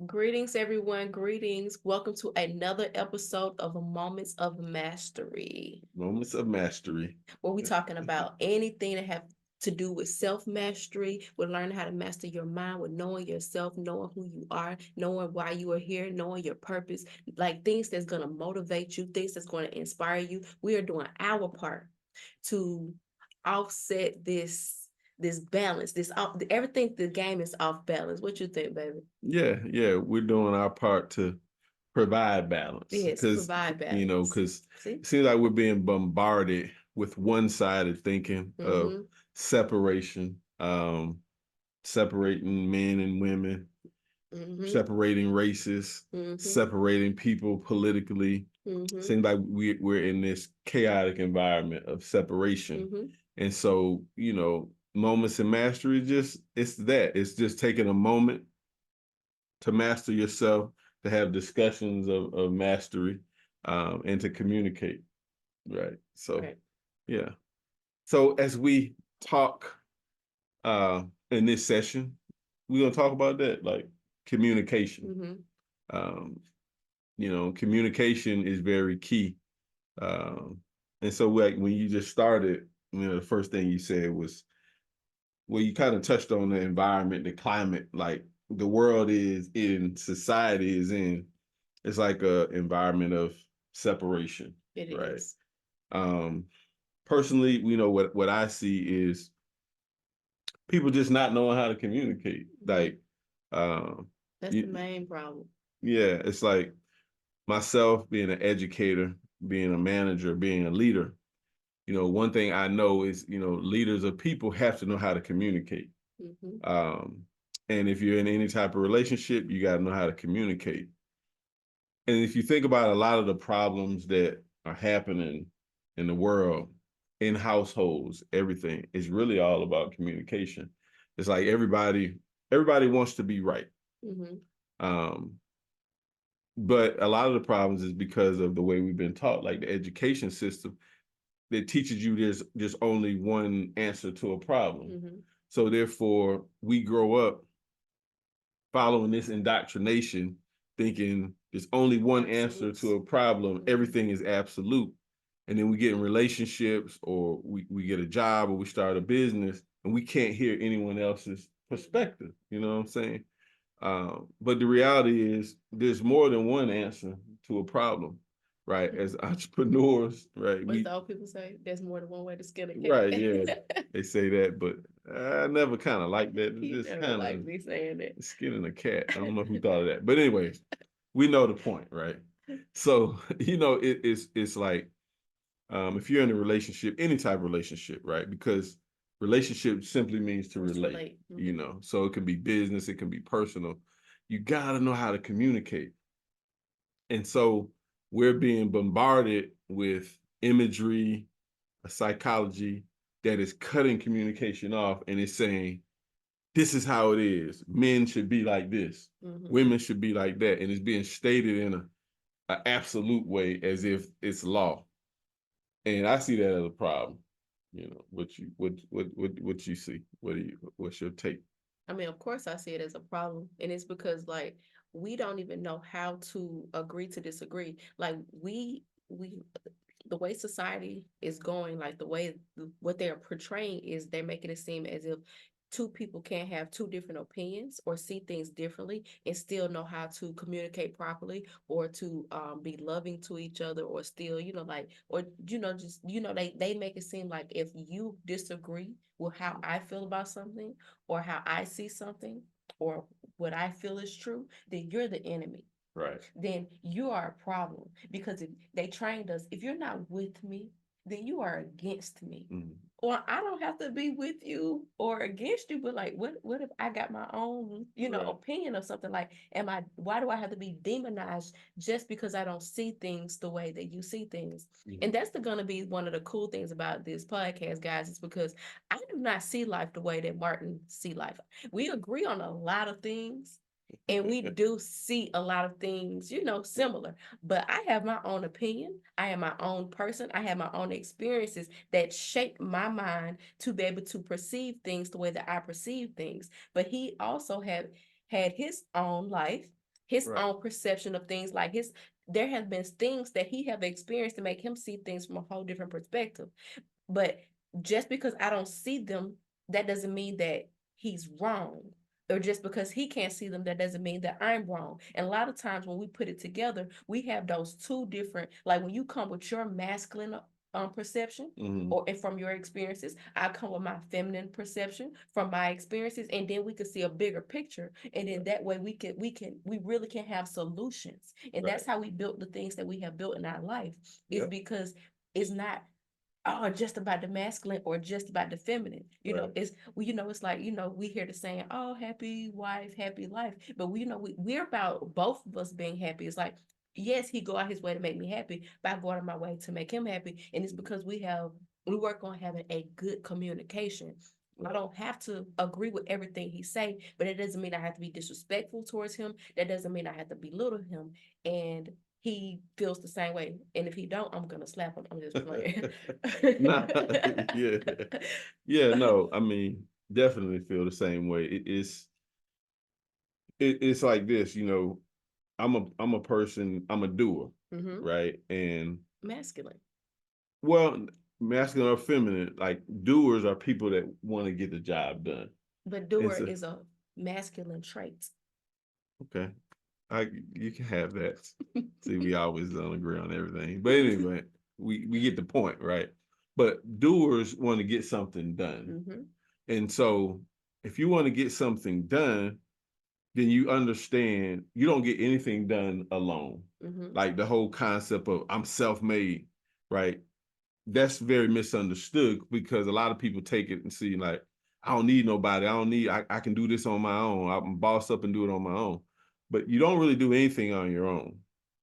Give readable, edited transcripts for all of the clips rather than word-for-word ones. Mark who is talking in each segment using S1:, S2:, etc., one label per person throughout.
S1: Greetings, everyone. Greetings. Welcome to another episode of Moments of Mastery,
S2: Moments of mastery.
S1: where we're talking about anything that have to do with self-mastery, with learning how to master your mind, with knowing yourself, knowing who you are, knowing why you are here, knowing your purpose, like things that's going to motivate you, things that's going to inspire you. We are doing our part to offset this balance, this off everything. The game is off balance. What you think, baby?
S2: Yeah, we're doing our part to provide balance
S1: Yes,
S2: because
S1: provide balance.
S2: because
S1: See?
S2: it seems like we're being bombarded with one-sided thinking of
S1: Mm-hmm.
S2: separation, separating men and women,
S1: Mm-hmm.
S2: separating races,
S1: Mm-hmm.
S2: separating people politically.
S1: Mm-hmm.
S2: Seems like we're in this chaotic environment of separation.
S1: Mm-hmm.
S2: And so, moments in mastery, just it's that. It's just taking a moment to master yourself, to have discussions of mastery, and to communicate. Right. So
S1: Right.
S2: yeah. So as we talk in this session, we're gonna talk about that, like communication.
S1: Mm-hmm.
S2: Um, communication is very key. Um, and so like when you just started, the first thing you said was, well, you kind of touched on the environment, the climate, like the world is in, society is in. It's like a environment of separation,
S1: It
S2: right?
S1: is.
S2: Um, Personally, what I see is people just not knowing how to communicate.
S1: Mm-hmm.
S2: Like, um,
S1: That's the
S2: you,
S1: main problem.
S2: yeah, it's like myself being an educator, being a manager, being a leader. One thing I know is, leaders of people have to know how to communicate.
S1: Mm-hmm.
S2: Um, and if you're in any type of relationship, you got to know how to communicate. And if you think about a lot of the problems that are happening in the world, in households, everything, it's really all about communication. It's like everybody wants to be right.
S1: Mm-hmm.
S2: Um, but a lot of the problems is because of the way we've been taught, like the education system that teaches you there's just only one answer to a problem.
S1: Mm-hmm.
S2: So therefore, we grow up following this indoctrination, thinking there's only one answer
S1: Absolutes.
S2: to a problem,
S1: Mm-hmm.
S2: everything is absolute. And then we get in relationships, or we get a job, or we start a business, and we can't hear anyone else's perspective. You know what I'm saying? But the reality is there's more than one answer to a problem, right? As entrepreneurs, right?
S1: What's the old people say? There's more than one way to skin a
S2: Right, yeah,
S1: cat.
S2: they say that, but I never kind of like that. It's
S1: You
S2: just
S1: never
S2: kind
S1: like
S2: of
S1: me saying it.
S2: skinning a cat. I don't know who thought of that, but anyway, we know the point, right? So it's like if you're in a relationship, any type of relationship, right? Because relationship simply means to
S1: Let's
S2: relate,
S1: relate. Mm-hmm.
S2: So it can be business, it can be personal. You gotta know how to communicate. And so we're being bombarded with imagery, a psychology that is cutting communication off, and it's saying, this is how it is. Men should be like this.
S1: Mm-hmm.
S2: Women should be like that. And it's being stated in a absolute way as if it's law. And I see that as a problem. What you see? What's your take?
S1: I mean, of course, I see it as a problem, and it's because like we don't even know how to agree to disagree. Like we the way society is going, like the way what they're portraying is they're making it seem as if two people can't have two different opinions or see things differently and still know how to communicate properly or to be loving to each other or still like or just they make it seem like if you disagree with how I feel about something or how I see something or what I feel is true, then you're the enemy.
S2: Right.
S1: Then you are a problem because if they trained us, if you're not with me, then you are against me.
S2: Mhm.
S1: Or I don't have to be with you or against you, but like what if I got my own,
S2: Right.
S1: opinion of something like why do I have to be demonized just because I don't see things the way that you see things? And
S2: Mhm.
S1: that's gonna be one of the cool things about this podcast, guys, is because I do not see life the way that Martin see life. We agree on a lot of things and we do see a lot of things, similar. But I have my own opinion. I am my own person. I have my own experiences that shape my mind to be able to perceive things the way that I perceive things. But he also had his own life. his
S2: Right.
S1: own perception of things. Like there have been things that he have experienced to make him see things from a whole different perspective. But just because I don't see them, that doesn't mean that he's wrong. Or just because he can't see them, that doesn't mean that I'm wrong. And a lot of times when we put it together, we have those two different, like when you come with your masculine perception,
S2: Mhm.
S1: or and from your experiences, I come with my feminine perception from my experiences, and then we can see a bigger picture. And then that way we really can have solutions. And
S2: Right.
S1: that's how we built the things that we have built in our life, is
S2: Yep.
S1: because it's not just about the masculine or just about the feminine.
S2: Right.
S1: It's like, we hear the saying, oh, happy wife, happy life. But we're about both of us being happy. It's like, yes, he go out his way to make me happy, but I go out of my way to make him happy. And it's because we work on having a good communication. I don't have to agree with everything he say, but it doesn't mean I have to be disrespectful towards him. That doesn't mean I have to belittle him. And he feels the same way. And if he don't, I'm gonna slap him. I'm just playing.
S2: Nah, yeah. Yeah, no, I mean, definitely feel the same way. It's like this, I'm a person, I'm a doer,
S1: Hmm.
S2: right? And
S1: Masculine.
S2: well, masculine or feminine, like doers are people that want to get the job done.
S1: But
S2: And
S1: doer
S2: so,
S1: is a masculine trait.
S2: okay, you can have that. See, we always don't agree on everything. But anyway, we get the point, right? But doers want to get something done.
S1: Hmm.
S2: And so if you want to get something done, then you understand you don't get anything done alone.
S1: Hmm.
S2: Like the whole concept of I'm self-made, right? That's very misunderstood because a lot of people take it and see like, I don't need nobody. I can do this on my own. I can boss up and do it on my own. But you don't really do anything on your own,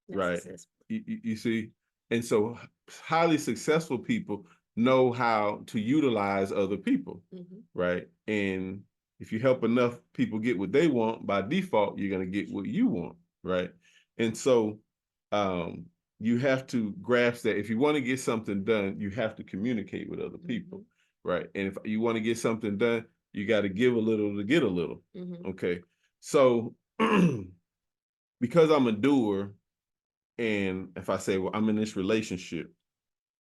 S1: That's
S2: right?
S1: successful.
S2: You see? And so highly successful people know how to utilize other people,
S1: Hmm.
S2: right? And if you help enough people get what they want, by default, you're going to get what you want, right? And so um, you have to grasp that if you want to get something done, you have to communicate with other people, right? And if you want to get something done, you got to give a little to get a little.
S1: Hmm.
S2: Okay. So because I'm a doer, and if I say, well, I'm in this relationship,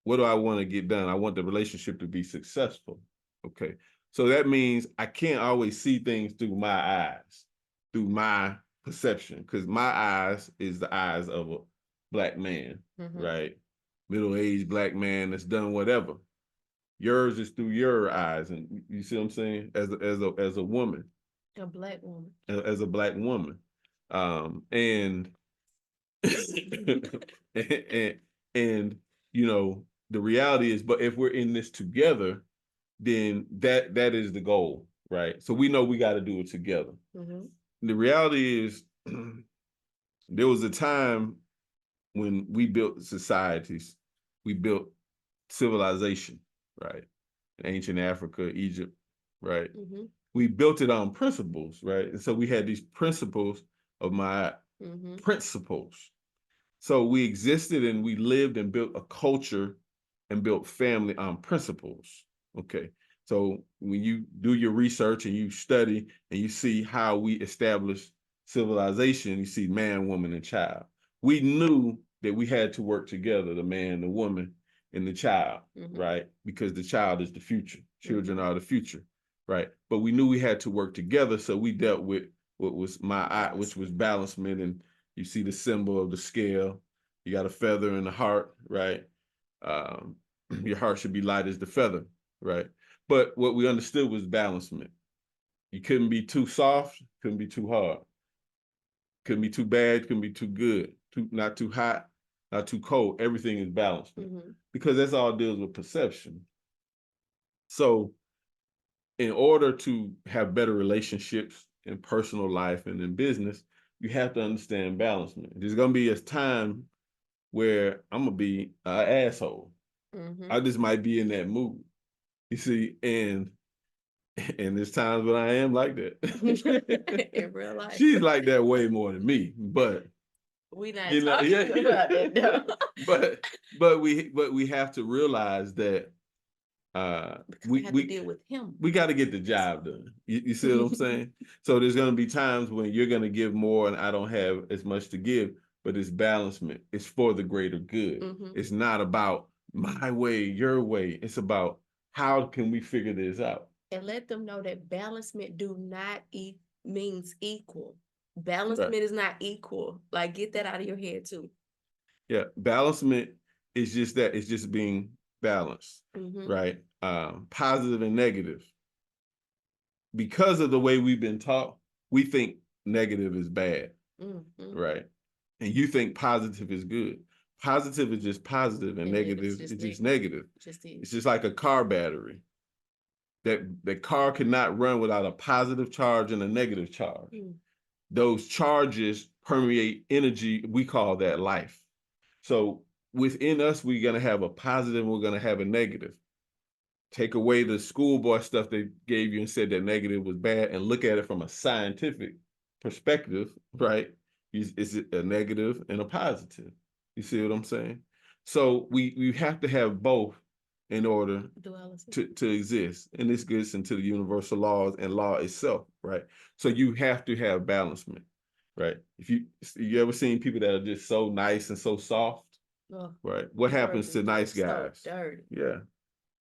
S2: what do I want to get done? I want the relationship to be successful. Okay. So that means I can't always see things through my eyes, through my perception, because my eyes is the eyes of a Black man,
S1: Hmm.
S2: right? Middle-aged Black man that's done whatever. Yours is through your eyes, and you see what I'm saying? As a woman,
S1: A Black woman.
S2: as a Black woman, and and, and the reality is, but if we're in this together, then that is the goal, right? So we know we got to do it together.
S1: Hmm.
S2: The reality is there was a time when we built societies, we built civilization, right? In ancient Africa, Egypt, right?
S1: Hmm.
S2: We built it on principles, right? And so we had these principles of my
S1: Hmm.
S2: principles. So we existed and we lived and built a culture and built family on principles. Okay. So when you do your research and you study and you see how we established civilization, you see man, woman, and child. We knew that we had to work together, the man, the woman, and the child, right? Because the child is the future. Children are the future, right? But we knew we had to work together. So we dealt with what was my eye, which was balancement. And you see the symbol of the scale. You got a feather in the heart, right? Um, your heart should be light as the feather, right? But what we understood was balancement. You couldn't be too soft, couldn't be too hard, couldn't be too bad, couldn't be too good, not too hot, not too cold. Everything is balanced because that's all it deals with perception. So, in order to have better relationships in personal life and in business, you have to understand balancement. There's gonna be a time where I'm gonna be an asshole. I just might be in that mood. You see, and there's times when I am like that.
S1: In real life.
S2: She's like that way more than me, but
S1: we not talking about that though.
S2: but we have to realize that
S1: Because we have to
S2: we
S1: deal with him.
S2: we got to get the job done. You see what I'm saying? So there's going to be times when you're going to give more and I don't have as much to give, but it's balancement. It's for the greater good.
S1: Mhm.
S2: It's not about my way, your way. It's about how can we figure this out?
S1: And let them know that balancement do not means equal. Balancement is not equal. Like, get that out of your head too.
S2: Yeah, balancement is just that. It's just being balanced,
S1: Mhm.
S2: right? Positive and negative. Because of the way we've been taught, we think negative is bad,
S1: Mhm.
S2: right? And you think positive is good. Positive is just positive, and negative is just negative. It's just like a car battery. That car cannot run without a positive charge and a negative charge. Those charges permeate energy. We call that life. So within us, we're going to have a positive, we're going to have a negative. Take away the schoolboy stuff they gave you and said that negative was bad and look at it from a scientific perspective, right? Is it a negative and a positive? You see what I'm saying? So we have to have both in order to exist. And this gets into the universal laws and law itself, right? So you have to have balancement, right? If you ever seen people that are just so nice and so soft, right? What happens to nice guys?
S1: So dirty.
S2: Yeah.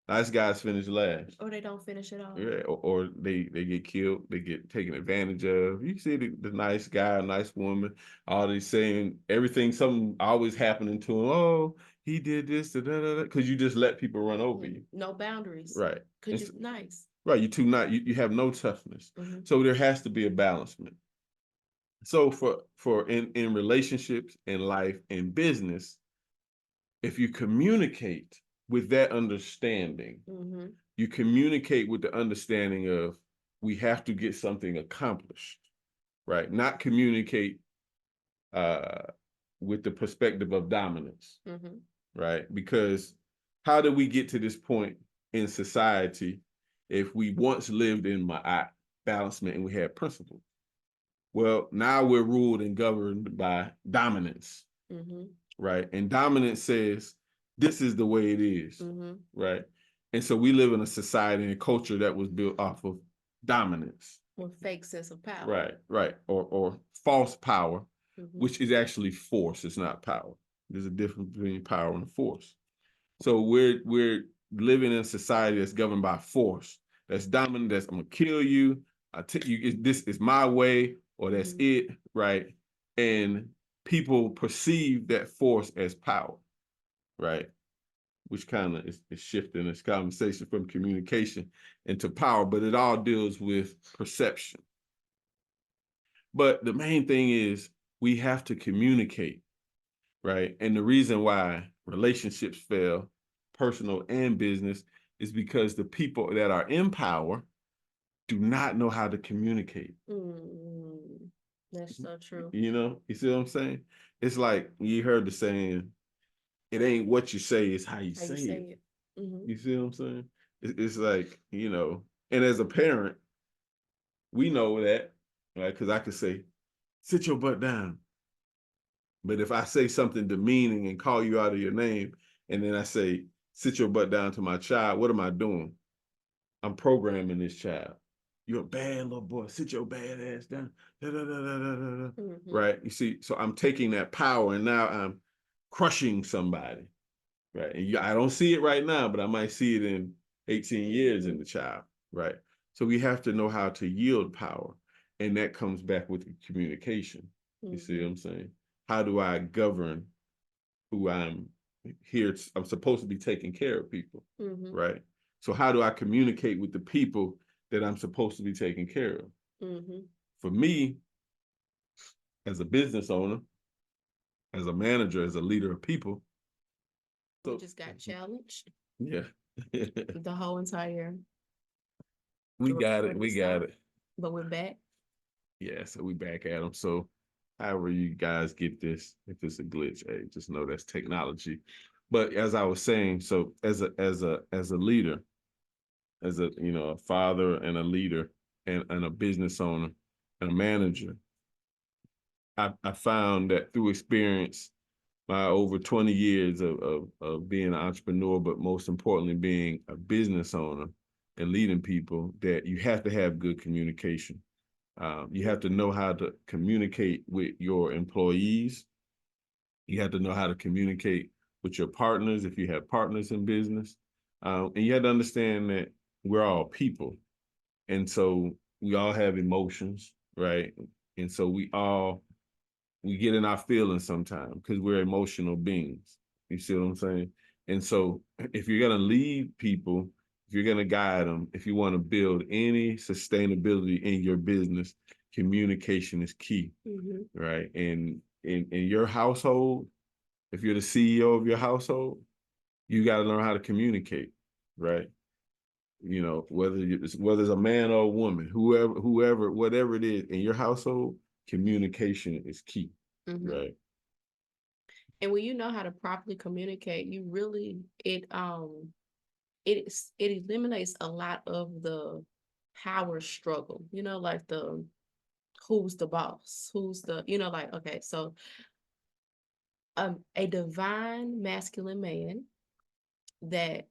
S2: Nice guys finish last.
S1: Or they don't finish at all.
S2: Yeah, or they get killed, they get taken advantage of. You see the nice guy, nice woman, all they saying everything, something always happening to him. Oh, he did this, because you just let people run over you.
S1: No boundaries.
S2: Right.
S1: Because you're nice.
S2: Right, you're too nice. You have no toughness. So there has to be a balancement. So for in relationships, in life, in business, if you communicate with that understanding, you communicate with the understanding of we have to get something accomplished, right? Not communicate with the perspective of dominance, right? Because how did we get to this point in society if we once lived in balancement and we had principles? Well, now we're ruled and governed by dominance, right? And dominance says, this is the way it is, right? And so we live in a society and a culture that was built off of dominance.
S1: With fake sense of power.
S2: Right, right. Or false power, which is actually force. It's not power. There's a difference between power and force. So we're living in a society that's governed by force. That's dominant. That's I'm gonna kill you. This is my way, or that's it, right? And people perceive that force as power, right? Which kind of is shifting this conversation from communication into power, but it all deals with perception. But the main thing is we have to communicate, right? And the reason why relationships fail, personal and business, is because the people that are in power do not know how to communicate.
S1: That's so true.
S2: You see what I'm saying? It's like you heard the saying, it ain't what you say, it's how you say it. You see what I'm saying? It's like, and as a parent, we know that, right? Because I could say, sit your butt down. But if I say something demeaning and call you out of your name, and then I say, sit your butt down to my child, what am I doing? I'm programming this child. You're a bad little boy. Sit your bad ass down. Right? You see, so I'm taking that power and now I'm crushing somebody. Right. And I don't see it right now, but I might see it in 18 years in the child. Right. So we have to know how to yield power. And that comes back with the communication. You see what I'm saying? How do I govern who I'm here? I'm supposed to be taking care of people. Right. So how do I communicate with the people that I'm supposed to be taking care of? For me, as a business owner, as a manager, as a leader of people,
S1: we just got challenged.
S2: Yeah.
S1: The whole entire.
S2: We got it.
S1: But we're back.
S2: Yeah, so we back at them. So however you guys get this, if it's a glitch, hey, just know that's technology. But as I was saying, so as a leader, as a father and a leader and a business owner and a manager, I found that through experience, my over 20 years of being an entrepreneur, but most importantly, being a business owner and leading people, that you have to have good communication. You have to know how to communicate with your employees. You have to know how to communicate with your partners if you have partners in business. And you have to understand that we're all people. And so we all have emotions, right? And so we get in our feelings sometimes because we're emotional beings. You see what I'm saying? And so if you're going to lead people, if you're going to guide them, if you want to build any sustainability in your business, communication is key, right? And in your household, if you're the CEO of your household, you got to learn how to communicate, right? You know, whether it's a man or a woman, whoever, whatever it is in your household, communication is key, right?
S1: And when you know how to properly communicate, you really it eliminates a lot of the power struggle, you know, like the who's the boss, who's the, you know, like, okay, so a divine masculine man that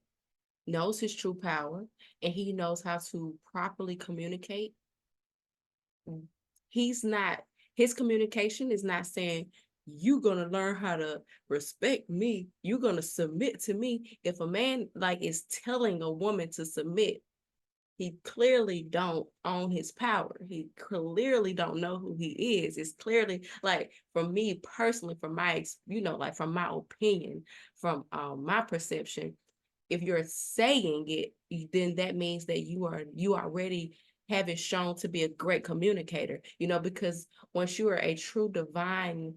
S1: knows his true power and he knows how to properly communicate. His communication is not saying, you're going to learn how to respect me, you're going to submit to me. If a man like is telling a woman to submit, he clearly don't own his power. He clearly don't know who he is. It's clearly, like, for me personally, from my, you know, like from my opinion, from my perception, if you're saying it, then that means that you already haven't shown to be a great communicator, you know, because once you are a true divine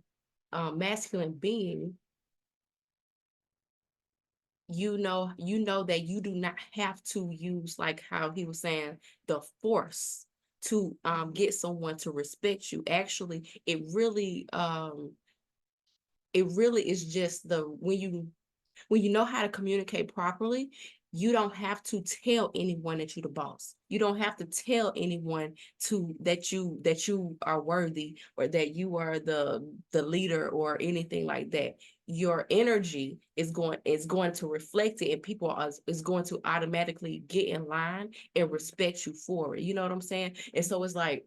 S1: masculine being, you know that you do not have to use, like how he was saying, the force to get someone to respect you. Actually, it really is just when you know how to communicate properly, you don't have to tell anyone that you're the boss. You don't have to tell anyone that you are worthy or that you are the leader or anything like that. Your energy is going to reflect it, and people is going to automatically get in line and respect you for it. You know what I'm saying? And so it's like,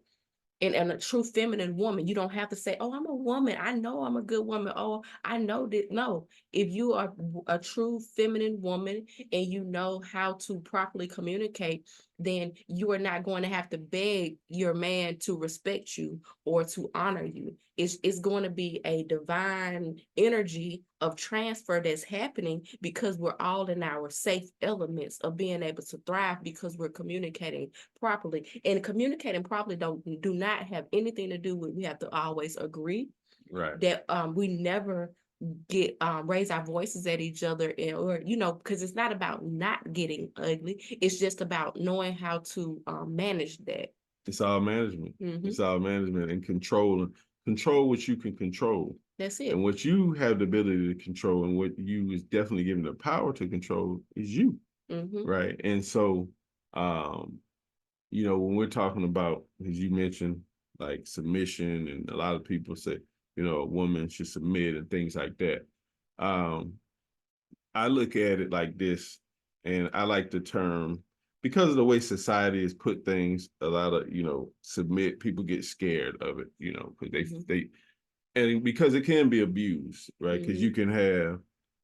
S1: and a true feminine woman, you don't have to say, oh, I'm a woman, I know I'm a good woman, oh, I know that. No, if you are a true feminine woman and you know how to properly communicate, then you are not going to have to beg your man to respect you or to honor you. It's going to be a divine energy of transfer that's happening because we're all in our safe elements of being able to thrive because we're communicating properly. And communicating properly do not have anything to do with we have to always agree.
S2: Right.
S1: That we never get raise our voices at each other, or you know, because it's not about not getting ugly, it's just about knowing how to manage that.
S2: It's all management. It's all management and control what you can control.
S1: That's it.
S2: And what you have the ability to control and what you is definitely given the power to control is you. Right. And so you know, when we're talking about, as you mentioned, like submission, and a lot of people say, you know, a woman should submit and things like that. I look at it like this, and I like the term, because of the way society has put things, a lot of, you know, submit, people get scared of it, you know, because and because it can be abused, right? Because you can have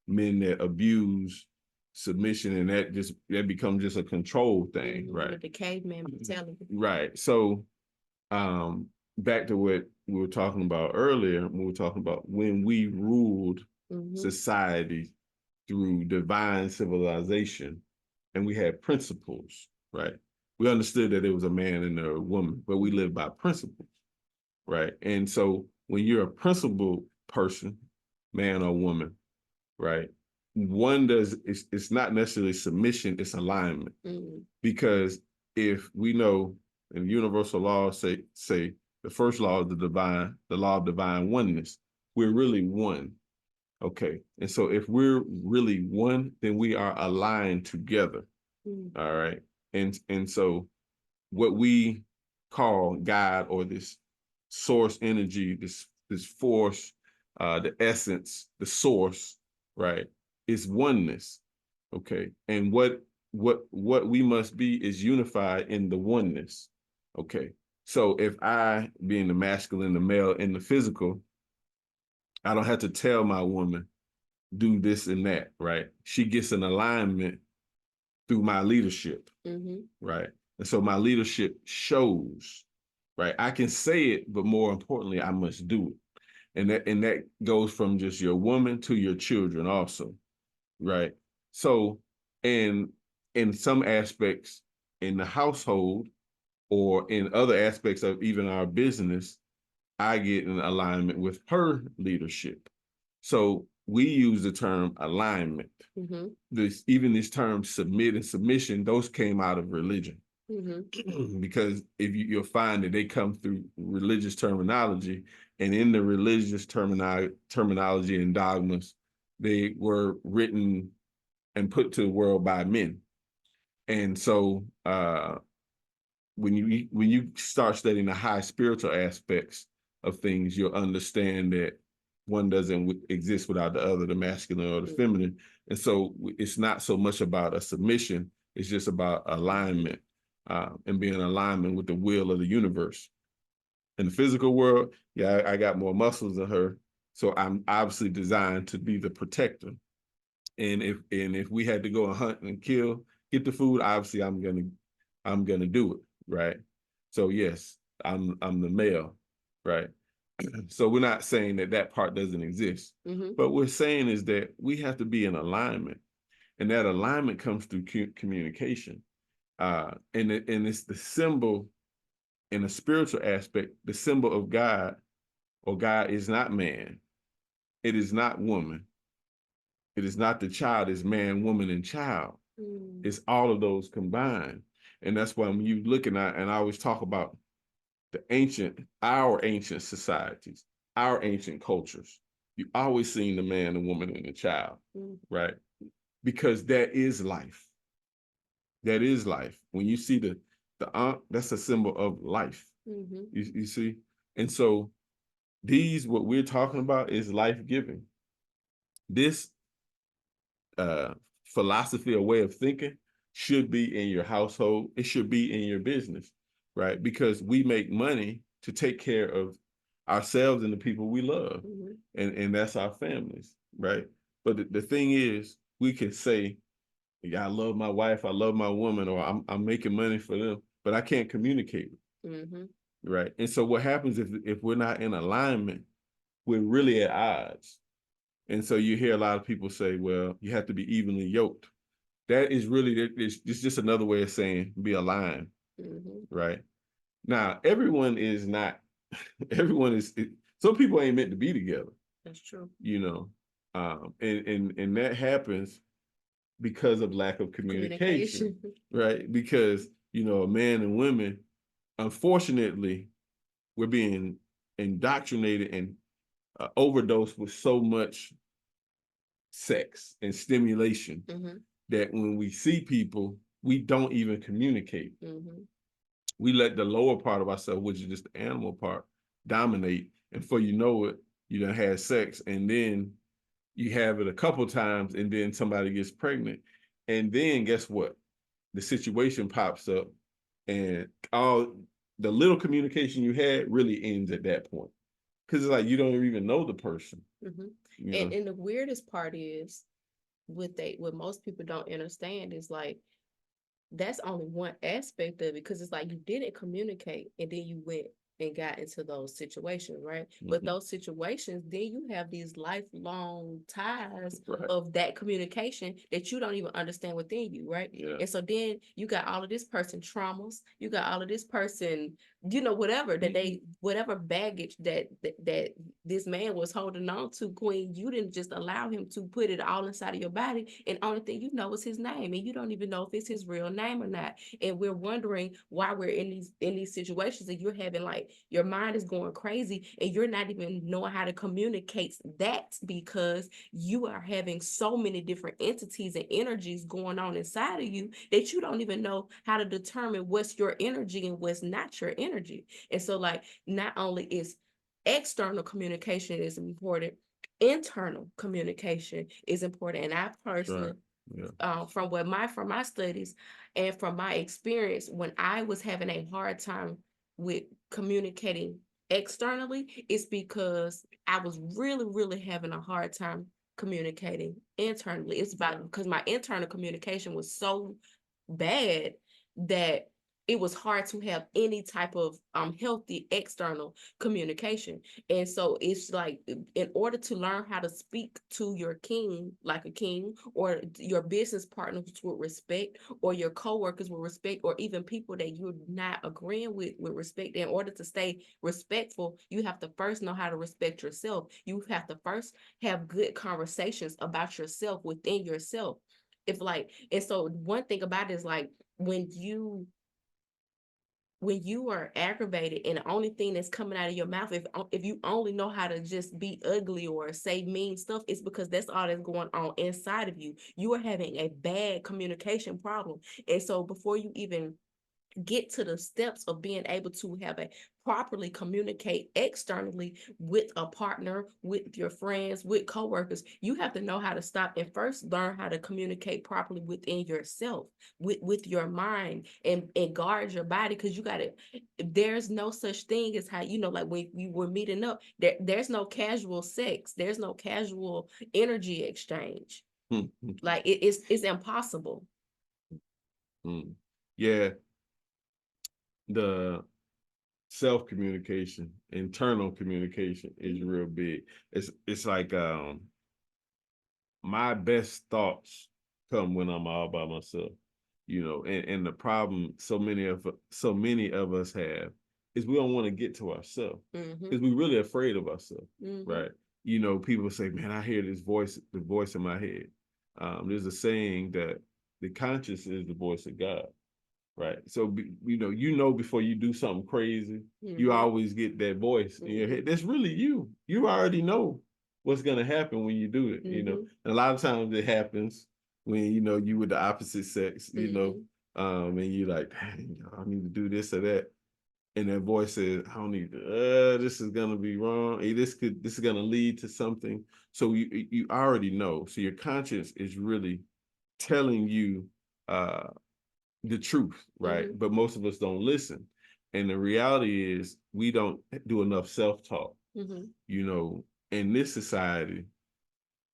S2: men that abuse submission, and that becomes just a control thing, right?
S1: The caveman mentality.
S2: Right. So back to what we were talking about earlier, when we were talking about when we ruled society through divine civilization, and we had principles, right? We understood that it was a man and a woman, but we lived by principles, right? And so when you're a principled person, man or woman, right? It's not necessarily submission, it's alignment. Because if we know in universal law, say the first law of the law of divine oneness, we're really one. Okay. And so if we're really one, then we are aligned together. All right. And so what we call God, or this source energy, this force, the essence, the source, right, is oneness. Okay. And what we must be is unified in the oneness. Okay. So if I, being the masculine, the male, in the physical, I don't have to tell my woman, do this and that, right? She gets an alignment through my leadership, right? And so my leadership shows, right? I can say it, but more importantly, I must do it. And that goes from just your woman to your children also, right? So, and in some aspects in the household or in other aspects of even our business, I get in alignment with her leadership. So we use the term alignment. This term submit and submission, those came out of religion. Because if you'll find that they come through religious terminology, and in the religious terminology and dogmas, they were written and put to the world by men. And so when you start studying the high spiritual aspects of things, you'll understand that one doesn't exist without the other, the masculine or the feminine. And so it's not so much about a submission, it's just about alignment, and being in alignment with the will of the universe. In the physical world, yeah, I got more muscles than her, so I'm obviously designed to be the protector. And if we had to go and hunt and kill, get the food, obviously I'm gonna do it, right? So yes, I'm the male, right? So we're not saying that part doesn't exist, but we're saying is that we have to be in alignment, and that alignment comes through communication. And it's the symbol in a spiritual aspect, the symbol of God, or God is not man, it is not woman, it is not the child, it's man, woman, and child. It's all of those combined. And that's why when you looking at, and I always talk about our ancient societies, our ancient cultures, you always seen the man, the woman, and the child, right? Because that is life. That is life. When you see the aunt, that's a symbol of life. You see? And so what we're talking about is life-giving. This philosophy or way of thinking should be in your household. It should be in your business, right? Because we make money to take care of ourselves and the people we love, and that's our families, right? But the thing is, we can say, yeah, I love my wife, I love my woman, or I'm making money for them, but I can't communicate, right? And so what happens if we're not in alignment, we're really at odds. And so you hear a lot of people say, well, you have to be evenly yoked. That is really, it's just another way of saying be aligned, right? Now, everyone is not, some people ain't meant to be together.
S1: That's true.
S2: You know, and that happens because of lack of communication. Right? Because, men and women, unfortunately, we're being indoctrinated and overdosed with so much sex and stimulation that when we see people, we don't even communicate. We let the lower part of ourselves, which is just the animal part, dominate. And before you know it, you done had sex, and then you have it a couple times, and then somebody gets pregnant. And then guess what? The situation pops up, and all the little communication you had really ends at that point. Because it's like you don't even know the person.
S1: And the weirdest part is what most people don't understand is like that's only one aspect of it, because it's like you didn't communicate and then you went and got into those situations, right? But those situations, then you have these lifelong ties of that communication that you don't even understand within you, right? And so then you got all of this person traumas, you got all of this person, whatever that whatever baggage that this man was holding on to, Queen, you didn't just allow him to put it all inside of your body, and only thing you know is his name, and you don't even know if it's his real name or not. And we're wondering why we're in these situations, and you're having like your mind is going crazy and you're not even knowing how to communicate that, because you are having so many different entities and energies going on inside of you that you don't even know how to determine what's your energy and what's not your energy. And so like not only is external communication is important, internal communication is important. And I personally,
S2: Right. Yeah.
S1: from my studies and from my experience, when I was having a hard time with communicating externally, it's because I was really, really having a hard time communicating internally. It's about because my internal communication was so bad that it was hard to have any type of healthy external communication. And so it's like, in order to learn how to speak to your king like a king, or your business partners with respect, or your coworkers with respect, or even people that you're not agreeing with respect, in order to stay respectful, you have to first know how to respect yourself. You have to first have good conversations about yourself within yourself. If like, and so one thing about it is like, when you are aggravated and the only thing that's coming out of your mouth, if you only know how to just be ugly or say mean stuff, it's because that's all that's going on inside of you. You are having a bad communication problem. And so before you even get to the steps of being able to have a properly communicate externally with a partner, with your friends, with coworkers, you have to know how to stop and first learn how to communicate properly within yourself, with your mind, and guard your body. Because you got to, there's no such thing as how, like when you were meeting up, there's no casual sex, there's no casual energy exchange. Like it's impossible.
S2: Yeah, the self-communication, internal communication is real big. It's like my best thoughts come when I'm all by myself, and the problem so many of us have is we don't want to get to ourselves because we're really afraid of ourselves, right? People say, man, I hear the voice in my head. There's a saying that the conscience is the voice of God. Right. So, before you do something crazy, you always get that voice in your head. That's really you. You already know what's going to happen when you do it, And a lot of times it happens when, you with the opposite sex, and you're like, dang, I need to do this or that. And that voice says, I don't need to, this is going to be wrong. Hey, this is going to lead to something. So you already know. So your conscience is really telling you, the truth, right? But most of us don't listen. And the reality is we don't do enough self-talk. In this society,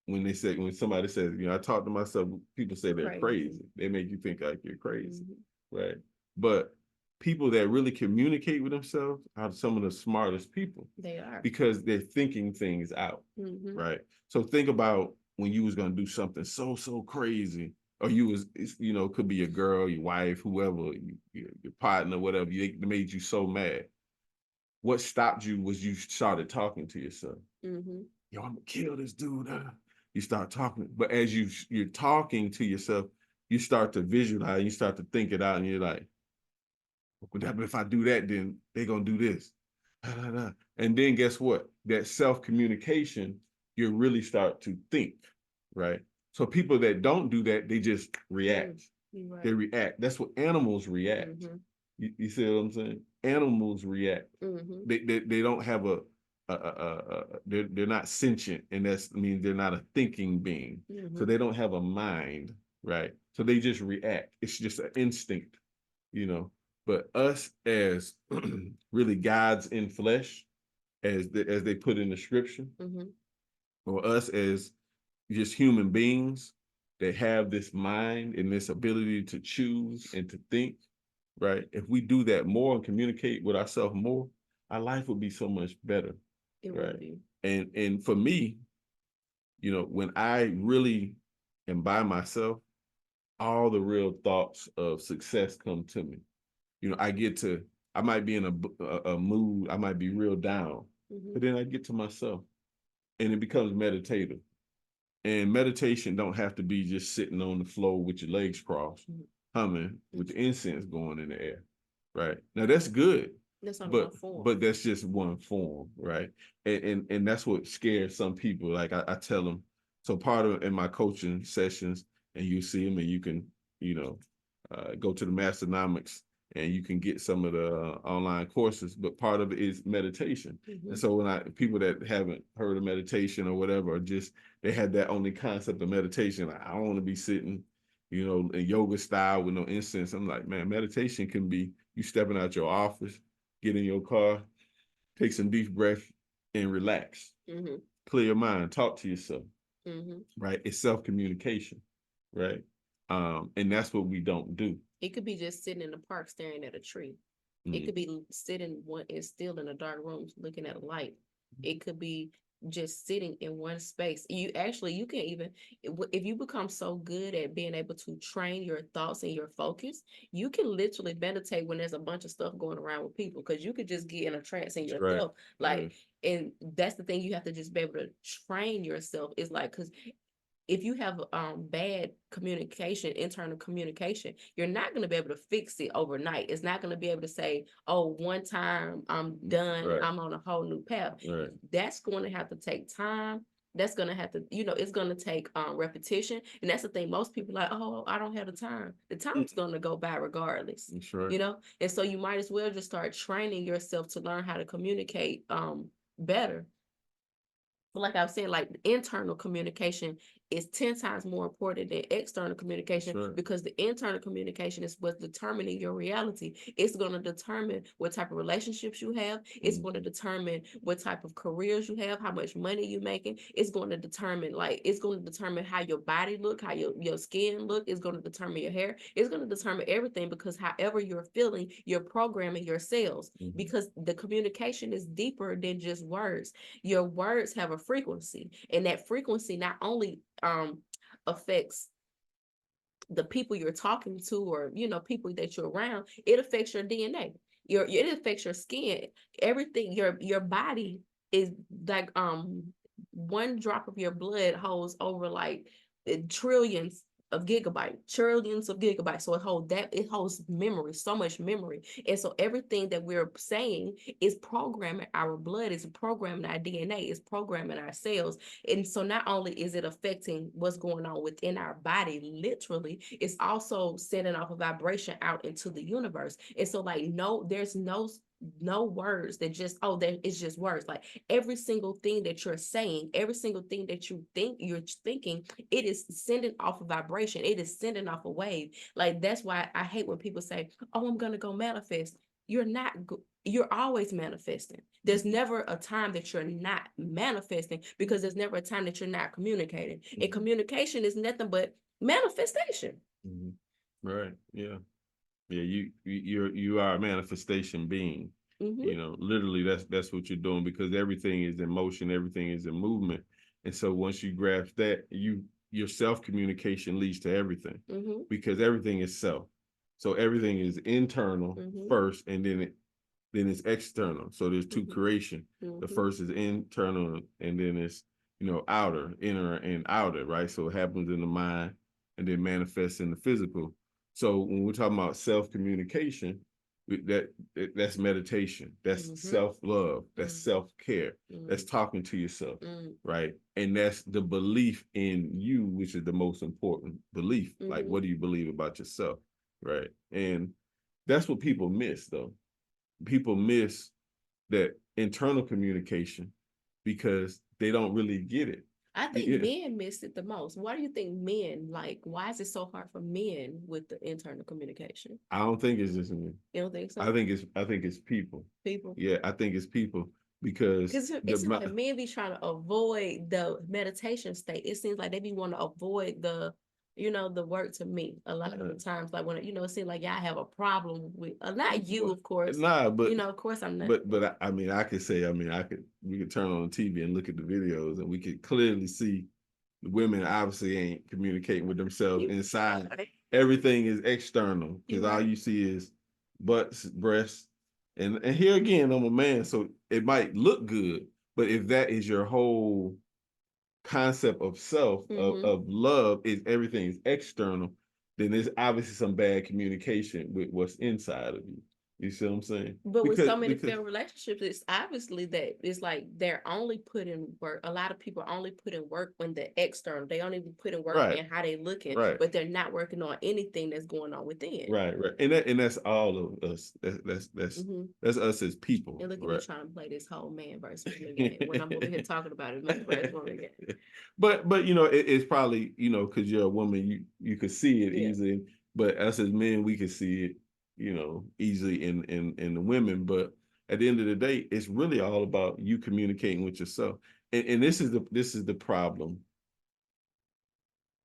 S2: when somebody says, I talk to myself, people say they're crazy. They make you think like you're crazy, right? But people that really communicate with themselves are some of the smartest people.
S1: They are.
S2: Because they're thinking things out, right? So think about when you was gonna do something so crazy, or you was, could be your girl, your wife, whoever, your partner, whatever. They made you so mad. What stopped you was you started talking to yourself. Yo, I'm gonna kill this dude. You start talking, but as you're talking to yourself, you start to visualize, you start to think it out, and you're like, if I do that, then they're gonna do this. And then guess what? That self-communication, you really start to think, right? So people that don't do that, they just react. Right. They react. That's what animals react. You see what I'm saying? Animals react. They don't have they're not sentient, and that means they're not a thinking being. So they don't have a mind, right? So they just react. It's just an instinct, But us as really gods in flesh, as they put in the scripture, or us as just human beings that have this mind and this ability to choose and to think, right? If we do that more and communicate with ourselves more, our life would be so much better.
S1: It would be.
S2: And for me, when I really am by myself, all the real thoughts of success come to me. I might be in a mood, I might be real down, but then I get to myself and it becomes meditative. And meditation don't have to be just sitting on the floor with your legs crossed, humming with the incense going in the air, right? Now that's good,
S1: that's not one form.
S2: But that's just one form, right? And that's what scares some people. Like I tell them, so part of in my coaching sessions, and you see them, and you can, go to the Masternomics and you can get some of the online courses, but part of it is meditation.
S1: Mhm.
S2: And so when people that haven't heard of meditation or whatever, or just they had that only concept of meditation, like, I don't want to be sitting, in yoga style with no incense. I'm like, man, meditation can be you stepping out your office, get in your car, take some deep breath, and relax.
S1: Mhm.
S2: Clear your mind, talk to yourself,
S1: Mhm.
S2: right? It's self-communication, right? And that's what we don't do.
S1: It could be just sitting in the park staring at a tree. It
S2: Mm.
S1: could be sitting one and still in a dark room looking at a light. It could be just sitting in one space. You can even if you become so good at being able to train your thoughts and your focus, you can literally meditate when there's a bunch of stuff going around with people, because you could just get in a trance in
S2: That's right.
S1: yourself. Like,
S2: Right.
S1: and that's the thing, you have to just be able to train yourself. It's like, because if you have bad communication, internal communication, you're not going to be able to fix it overnight. It's not going to be able to say, oh, one time I'm done,
S2: Right.
S1: I'm on a whole new path.
S2: Right.
S1: That's going to have to take time. That's going to have to, it's going to take repetition. And that's the thing. Most people are like, oh, I don't have the time. The time's going to go by regardless,
S2: That's right.
S1: And so you might as well just start training yourself to learn how to communicate better. Like I was saying, like, internal communication is 10 times more important than external communication,
S2: Sure.
S1: because the internal communication is what's determining your reality. It's going to determine what type of relationships you have. It's going to determine what type of careers you have, how much money you're making. It's going to determine how your body look, how your skin look. It's going to determine your hair. It's going to determine everything, because however you're feeling, you're programming your cells, because the communication is deeper than just words. Your words have a frequency, and that frequency not only affects the people you're talking to, or people that you're around. It affects your DNA. It affects your skin. Everything. Your body is like one drop of your blood holds over like trillions of gigabytes. So it holds memory, so much memory. And so everything that we're saying is programming our blood, is programming our DNA, is programming our cells. And so not only is it affecting what's going on within our body, literally, it's also sending off a vibration out into the universe. And so, like, there's no words that just, it's just words. Like, every single thing that you're saying, every single thing that you're thinking, it is sending off a vibration. It is sending off a wave. Like, that's why I hate when people say, oh, I'm gonna go manifest. You're always manifesting. There's never a time that you're not manifesting, because there's never a time that you're not communicating. And communication is nothing but manifestation.
S2: Right. Yeah. Yeah, you are a manifestation being. Literally that's what you're doing, because everything is in motion, everything is in movement. And so once you grasp that, your self-communication leads to everything, because everything is self. So everything is internal first, and then it's external. So there's two creation. The first is internal, and then it's outer, inner and outer, right? So it happens in the mind and then manifests in the physical. So when we're talking about self-communication, that's meditation, that's self-love, that's self-care, that's talking to yourself, right? And that's the belief in you, which is the most important belief. Like, what do you believe about yourself, right? And that's what people miss, though. People miss that internal communication because they don't really get it.
S1: I think men miss it the most. Why do you think men, like, why is it so hard for men with the internal communication?
S2: I don't think it's just men.
S1: You don't think so?
S2: I think it's people.
S1: People.
S2: Yeah, I think it's people, because
S1: it's like men be trying to avoid the meditation state. It seems like they be want to avoid the work to me a lot of the times. Like, when it seems like y'all have a problem with not you, of course.
S2: Nah, but
S1: of course I'm not.
S2: But I mean, I could say, we could turn on the TV and look at the videos, and we could clearly see the women obviously ain't communicating with themselves inside. Everything is external, because all you see is butts, breasts, and here again, I'm a man, so it might look good, but if that is your whole concept of self, of love, is everything is external, then there's obviously some bad communication with what's inside of you. You see what I'm saying?
S1: But with so many
S2: Because
S1: failed relationships, it's obviously that it's like they're only putting work. A lot of people only put in work when the external. They don't even put in work
S2: right,
S1: in how they looking,
S2: right,
S1: but they're not working on anything that's going on within.
S2: right, and that's all of us.
S1: Hmm.
S2: That's us as people,
S1: And look at me
S2: right?
S1: trying to play this whole man versus woman game when I'm over here talking about it, man versus woman game.
S2: But you know, it's probably, you know, because you're a woman, you could see it
S1: Yeah.
S2: easily. But us as men, we can see it, you know, easily in the women. But at the end of the day, it's really all about you communicating with yourself. And this is the problem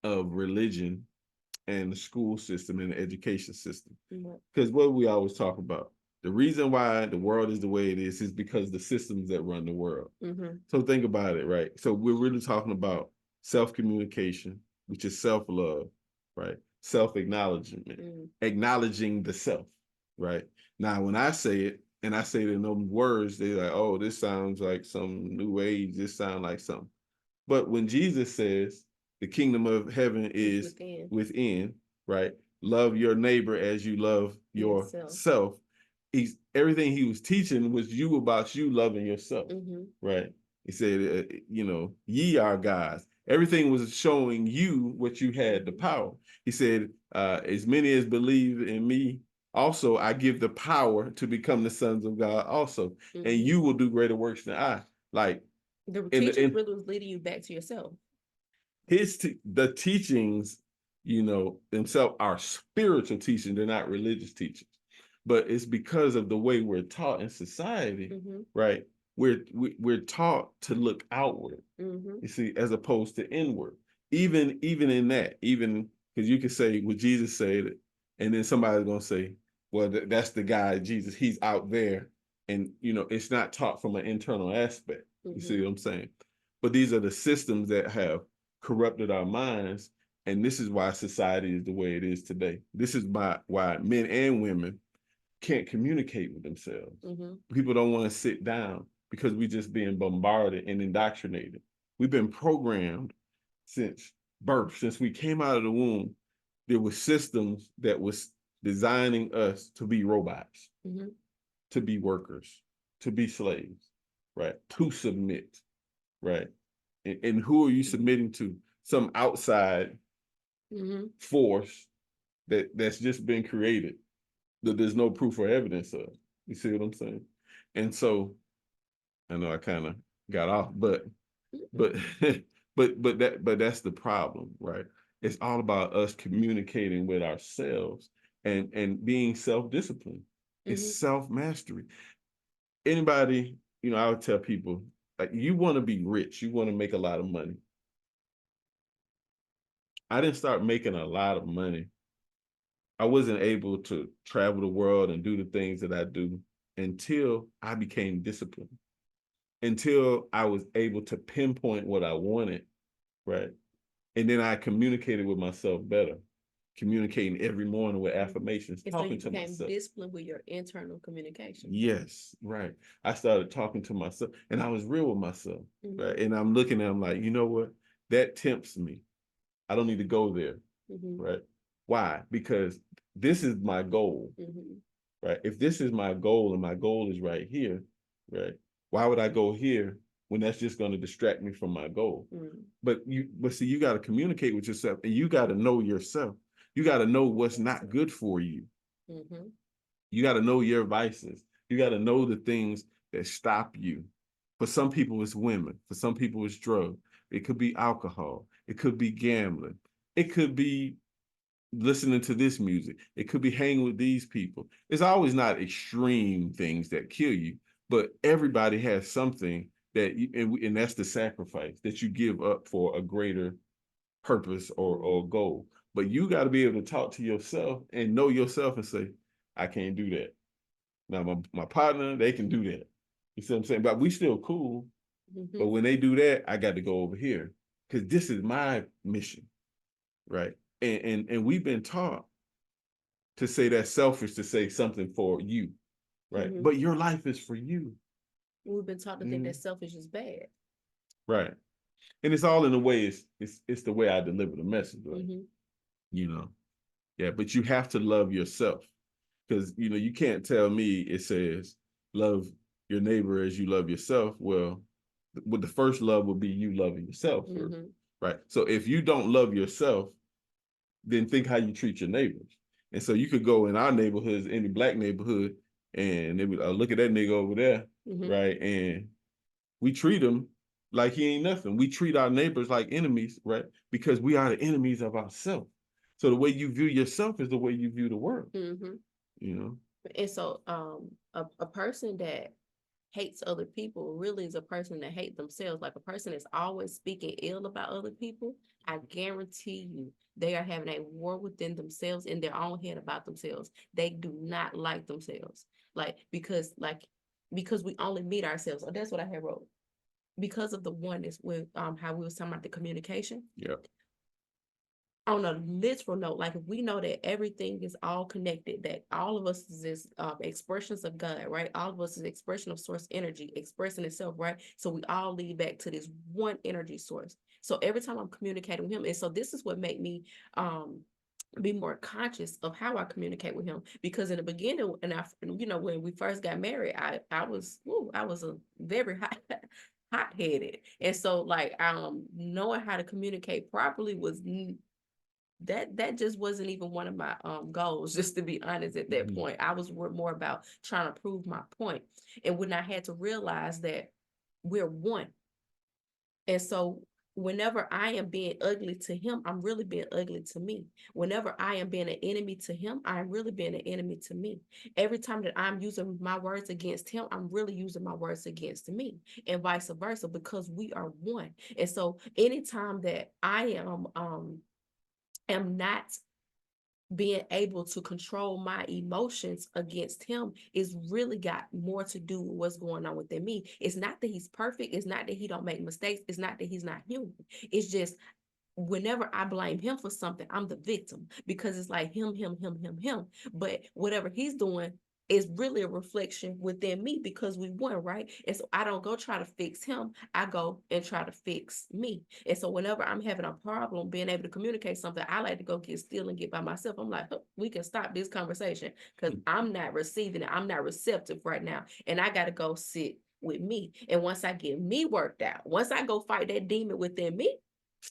S2: of religion and the school system and the education system.
S1: Mhm.
S2: Because what we always talk about, the reason why the world is the way it is because the systems that run the world.
S1: Mhm.
S2: So think about it, right? So we're really talking about self-communication, which is self-love, right? Self-acknowledgement,
S1: Mhm.
S2: acknowledging the self, right? Now, when I say it, and I say it in those words, they're like, oh, this sounds like some new age. This sounds like something. But when Jesus says the kingdom of heaven
S1: It's
S2: is
S1: within
S2: within, right? Love your neighbor as you love
S1: yourself.
S2: yourself. He's everything he was teaching was you about you loving yourself,
S1: Mhm.
S2: right? He said, you know, ye are gods. Everything was showing you what you had the power. He said, as many as believe in me, also I give the power to become the sons of God also. And
S1: Mhm.
S2: you will do greater works than I. Like,
S1: The
S2: and
S1: teachers really was leading you back to yourself.
S2: the teachings, you know, themselves are spiritual teachings. They're not religious teachings, but it's because of the way we're taught in society,
S1: Mhm.
S2: right? We're taught to look outward,
S1: Mhm.
S2: you see, as opposed to inward. Even in that, even because you can say what Jesus said, and then somebody's gonna say, well, that's the guy Jesus. He's out there, and you know, it's not taught from an internal aspect. You see
S1: Mhm.
S2: what I'm saying? But these are the systems that have corrupted our minds, and this is why society is the way it is today. This is why men and women can't communicate with themselves.
S1: Mhm.
S2: People don't want to sit down because we're just being bombarded and indoctrinated. We've been programmed since birth, since we came out of the womb. There were systems that was designing us to be robots,
S1: Mhm.
S2: to be workers, to be slaves, right? To submit, right? And who are you submitting to? Some outside
S1: Mhm.
S2: force that's just been created that there's no proof or evidence of. You see what I'm saying? And so I know I kind of got off, but but that's the problem, right? It's all about us communicating with ourselves and being self-disciplined. It's
S1: Mhm.
S2: self-mastery. Anybody, you know, I would tell people, like, you want to be rich, you want to make a lot of money. I didn't start making a lot of money. I wasn't able to travel the world and do the things that I do until I became disciplined, until I was able to pinpoint what I wanted, right? And then I communicated with myself better, communicating every morning with affirmations,
S1: And so
S2: talking
S1: you
S2: to
S1: became
S2: myself.
S1: disciplined with your internal communication.
S2: Yes, right. I started talking to myself and I was real with myself, right?
S1: Mhm.
S2: And I'm looking at, I'm like, you know what? That tempts me. I don't need to go there,
S1: Mhm.
S2: right? Why? Because this is my goal,
S1: Mhm.
S2: right? If this is my goal and my goal is right here, right? Why would I go here when that's just going to distract me from my goal?
S1: Mhm.
S2: But see, you got to communicate with yourself and you got to know yourself. You got to know what's not good for you.
S1: Mhm.
S2: You got to know your vices. You got to know the things that stop you. For some people, it's women. For some people, it's drugs. It could be alcohol. It could be gambling. It could be listening to this music. It could be hanging with these people. It's always not extreme things that kill you, but everybody has something that and that's the sacrifice that you give up for a greater purpose or goal. But you got to be able to talk to yourself and know yourself and say, I can't do that. Now my partner, they can do that. You see what I'm saying? But we still cool. But
S1: Mhm.
S2: when they do that, I got to go over here because this is my mission, right? And we've been taught to say that's selfish to say something for you, right?
S1: Mhm.
S2: But your life is for you.
S1: We've been taught to think that
S2: Mhm.
S1: selfish is bad.
S2: Right. And it's all in the way it's the way I deliver the message, right?
S1: Mhm.
S2: You know. Yeah, but you have to love yourself. Because you can't tell me it says love your neighbor as you love yourself. Well, what the first love would be you loving yourself first, right? So if you don't love yourself, then think how you treat your neighbors. And so you could go in our neighborhoods, any Black neighborhood, and they would look at that nigga over there, right? And we treat him like he ain't nothing. We treat our neighbors like enemies, right? Because we are the enemies of ourselves. So the way you view yourself is the way you view the world.
S1: And so a person that hates other people really is a person that hates themselves. Like a person that's always speaking ill about other people, I guarantee you they are having a war within themselves in their own head about themselves. They do not like themselves. Because we only meet ourselves. Oh, that's what I had wrote. Because of the oneness with how we was talking about the communication.
S2: Yeah.
S1: On a literal note, like if we know that everything is all connected, that all of us is expressions of God, right? All of us is expression of source energy, expressing itself, right? So we all lead back to this one energy source. So every time I'm communicating with him, and so this is what made me be more conscious of how I communicate with him. Because in the beginning, and when we first got married, I was a very hot-headed. And so like knowing how to communicate properly was that just wasn't even one of my goals, just to be honest. At that point, I was more about trying to prove my point. And when I had to realize that we're one, and so whenever I am being ugly to him, I'm really being ugly to me. Whenever I am being an enemy to him, I'm really being an enemy to me. Every time that I'm using my words against him, I'm really using my words against me, and vice versa, because we are one. And so anytime that I am not being able to control my emotions against him, is really got more to do with what's going on within me. It's not that he's perfect. It's not that he don't make mistakes. It's not that he's not human. It's just whenever I blame him for something, I'm the victim, because it's like him. But whatever he's doing is really a reflection within me, because we won, right? And so I don't go try to fix him. I go and try to fix me. And so whenever I'm having a problem being able to communicate something, I like to go get still and get by myself. I'm like, we can stop this conversation because I'm not receiving it. I'm not receptive right now. And I got to go sit with me. And once I get me worked out, once I go fight that demon within me,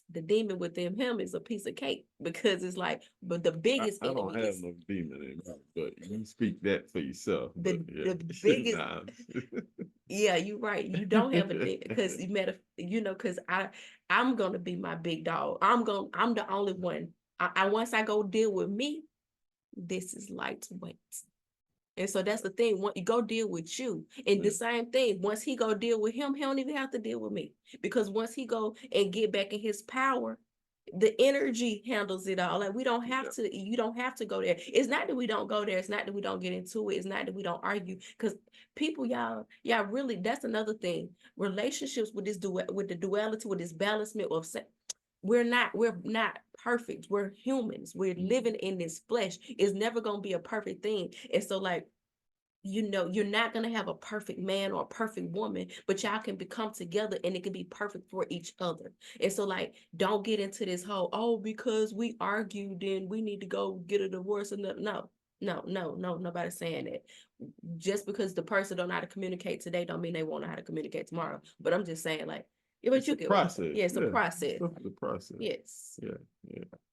S1: the demon within him is a piece of cake, because it's like, but the biggest
S2: I don't
S1: enemy
S2: have
S1: is
S2: no demon in me, but you speak that for yourself.
S1: the biggest.
S2: Nah.
S1: Yeah, you're right. You don't have a demon because because I'm gonna be my big dog. I'm the only one. I once I go deal with me, this is lightweight. And so that's the thing. When you go deal with you, and the same thing, once he go deal with him, he don't even have to deal with me, because once he go and get back in his power, the energy handles it all. Like we don't have to. You don't have to go there. It's not that we don't go there. It's not that we don't get into it. It's not that we don't argue. Because people, y'all really. That's another thing. Relationships with with the duality, with this balancement of we're not perfect. We're humans. We're living in this flesh. It's never going to be a perfect thing. And so like, you're not going to have a perfect man or a perfect woman, but y'all can become together and it can be perfect for each other. And so like, don't get into this whole, oh, because we argued, then we need to go get a divorce. And no, nobody's saying that. Just because the person don't know how to communicate today don't mean they won't know how to communicate tomorrow. But I'm just saying like, yeah, but you get
S2: process.
S1: Yeah, it's a process.
S2: It's a process.
S1: Yes.
S2: Yeah.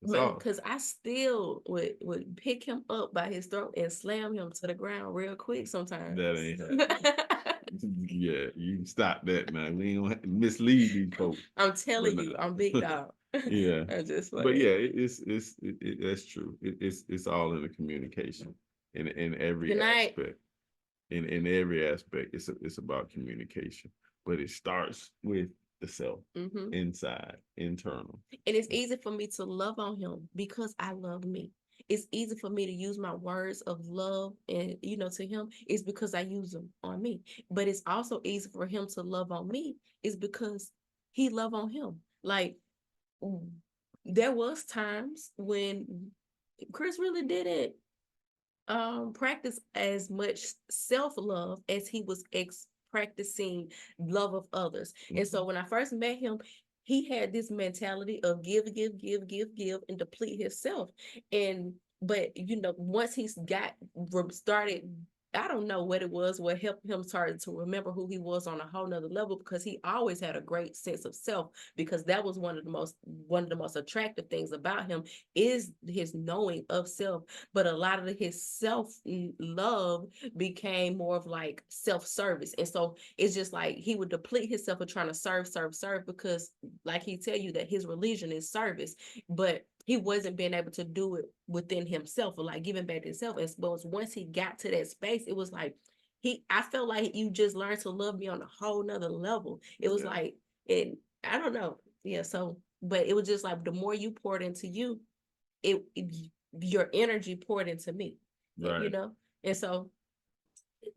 S1: Because I still would pick him up by his throat and slam him to the ground real quick sometimes.
S2: That ain't happening. Yeah, you can stop that, man. We don't mislead these folks.
S1: I'm telling you, I'm big dog.
S2: Yeah.
S1: I'm just like,
S2: but yeah, that's true. It's all in the communication in every aspect. In every aspect, it's about communication. But it starts with the self, inside, internal.
S1: And it's easy for me to love on him because I love me. It's easy for me to use my words of love and to him is because I use them on me. But it's also easy for him to love on me is because he love on him. Like there was times when Chris really didn't practice as much self-love as he was practicing love of others. And so when I first met him, he had this mentality of give, and deplete himself. And but once he's started, I don't know what it was, what helped him start to remember who he was on a whole nother level, because he always had a great sense of self, because that was one of the most attractive things about him, is his knowing of self. But a lot of his self love became more of like self-service. And so it's just like he would deplete himself of trying to serve, because like he tell you that his religion is service, but he wasn't being able to do it within himself, or like giving back to himself. And suppose once he got to that space, it was like I felt like you just learned to love me on a whole nother level. It was like, and I don't know. Yeah. So, but it was just like the more you poured into you, your energy poured into me.
S2: Right.
S1: And so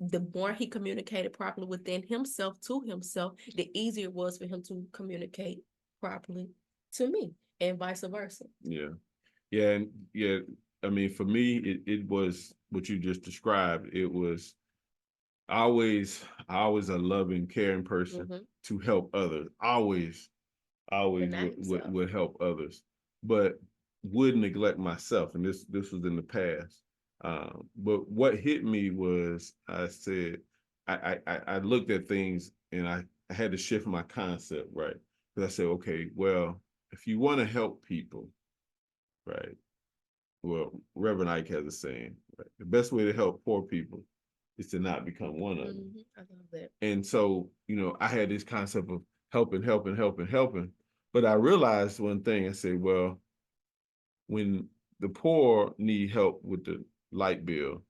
S1: the more he communicated properly within himself to himself, the easier it was for him to communicate properly to me, and vice versa.
S2: Yeah. Yeah. And yeah, I mean, for me, it was what you just described. It was always a loving, caring person to help others. Always would help others, but would neglect myself. And this was in the past. But what hit me was, I said, I looked at things, and I had to shift my concept, right? Because I said, okay, well, if you want to help people, right? Well, Reverend Ike has a saying, right? The best way to help poor people is to not become one of them.
S1: I love that.
S2: And so, I had this concept of helping. But I realized one thing. I said, well, when the poor need help with the light bill,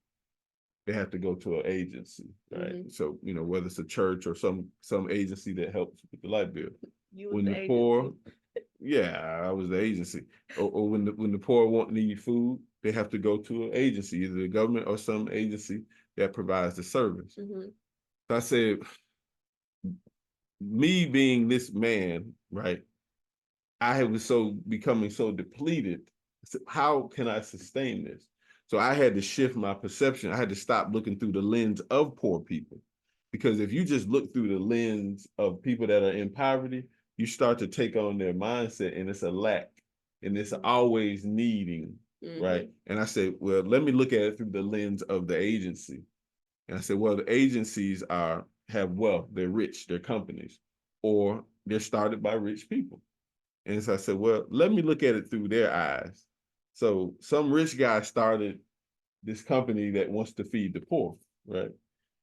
S2: they have to go to an agency, right? So, whether it's a church or some agency that helps with the light bill. When the poor, yeah, I was the agency. Or when the poor need food, they have to go to an agency, either the government or some agency that provides the service. So I said, me being this man, right, I was becoming so depleted. So how can I sustain this? So I had to shift my perception. I had to stop looking through the lens of poor people. Because if you just look through the lens of people that are in poverty, you start to take on their mindset, and it's a lack, and it's always needing, right? And I said, well, let me look at it through the lens of the agency. And I said, well, the agencies have wealth, they're rich, they're companies, or they're started by rich people. And so I said, well, let me look at it through their eyes. So some rich guy started this company that wants to feed the poor, right?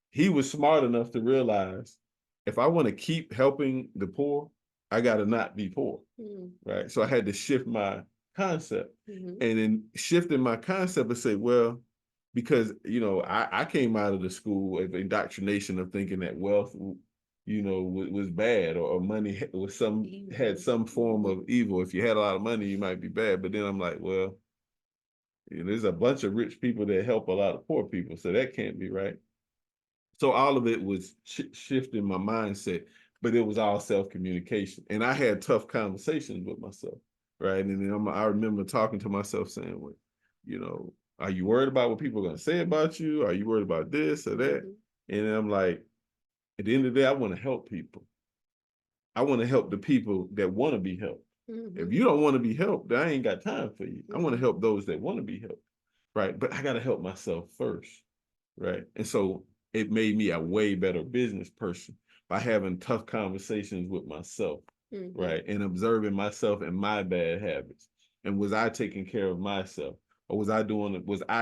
S2: He was smart enough to realize, if I want to keep helping the poor, I got to not be poor, right? So I had to shift my concept. And in shifting my concept, I say, well, because, I came out of the school of indoctrination of thinking that wealth, was bad, or money had some form of evil. If you had a lot of money, you might be bad. But then I'm like, well, there's a bunch of rich people that help a lot of poor people, so that can't be right. So all of it was shifting my mindset, but it was all self-communication. And I had tough conversations with myself, right? And then I remember talking to myself saying, well, are you worried about what people are going to say about you? Are you worried about this or that? And I'm like, at the end of the day, I want to help people. I want to help the people that want to be helped. If you don't want to be helped, I ain't got time for you. I want to help those that want to be helped, right? But I got to help myself first, right? And so it made me a way better business person by having tough conversations with myself, right? And observing myself and my bad habits. And was I taking care of myself? Or was I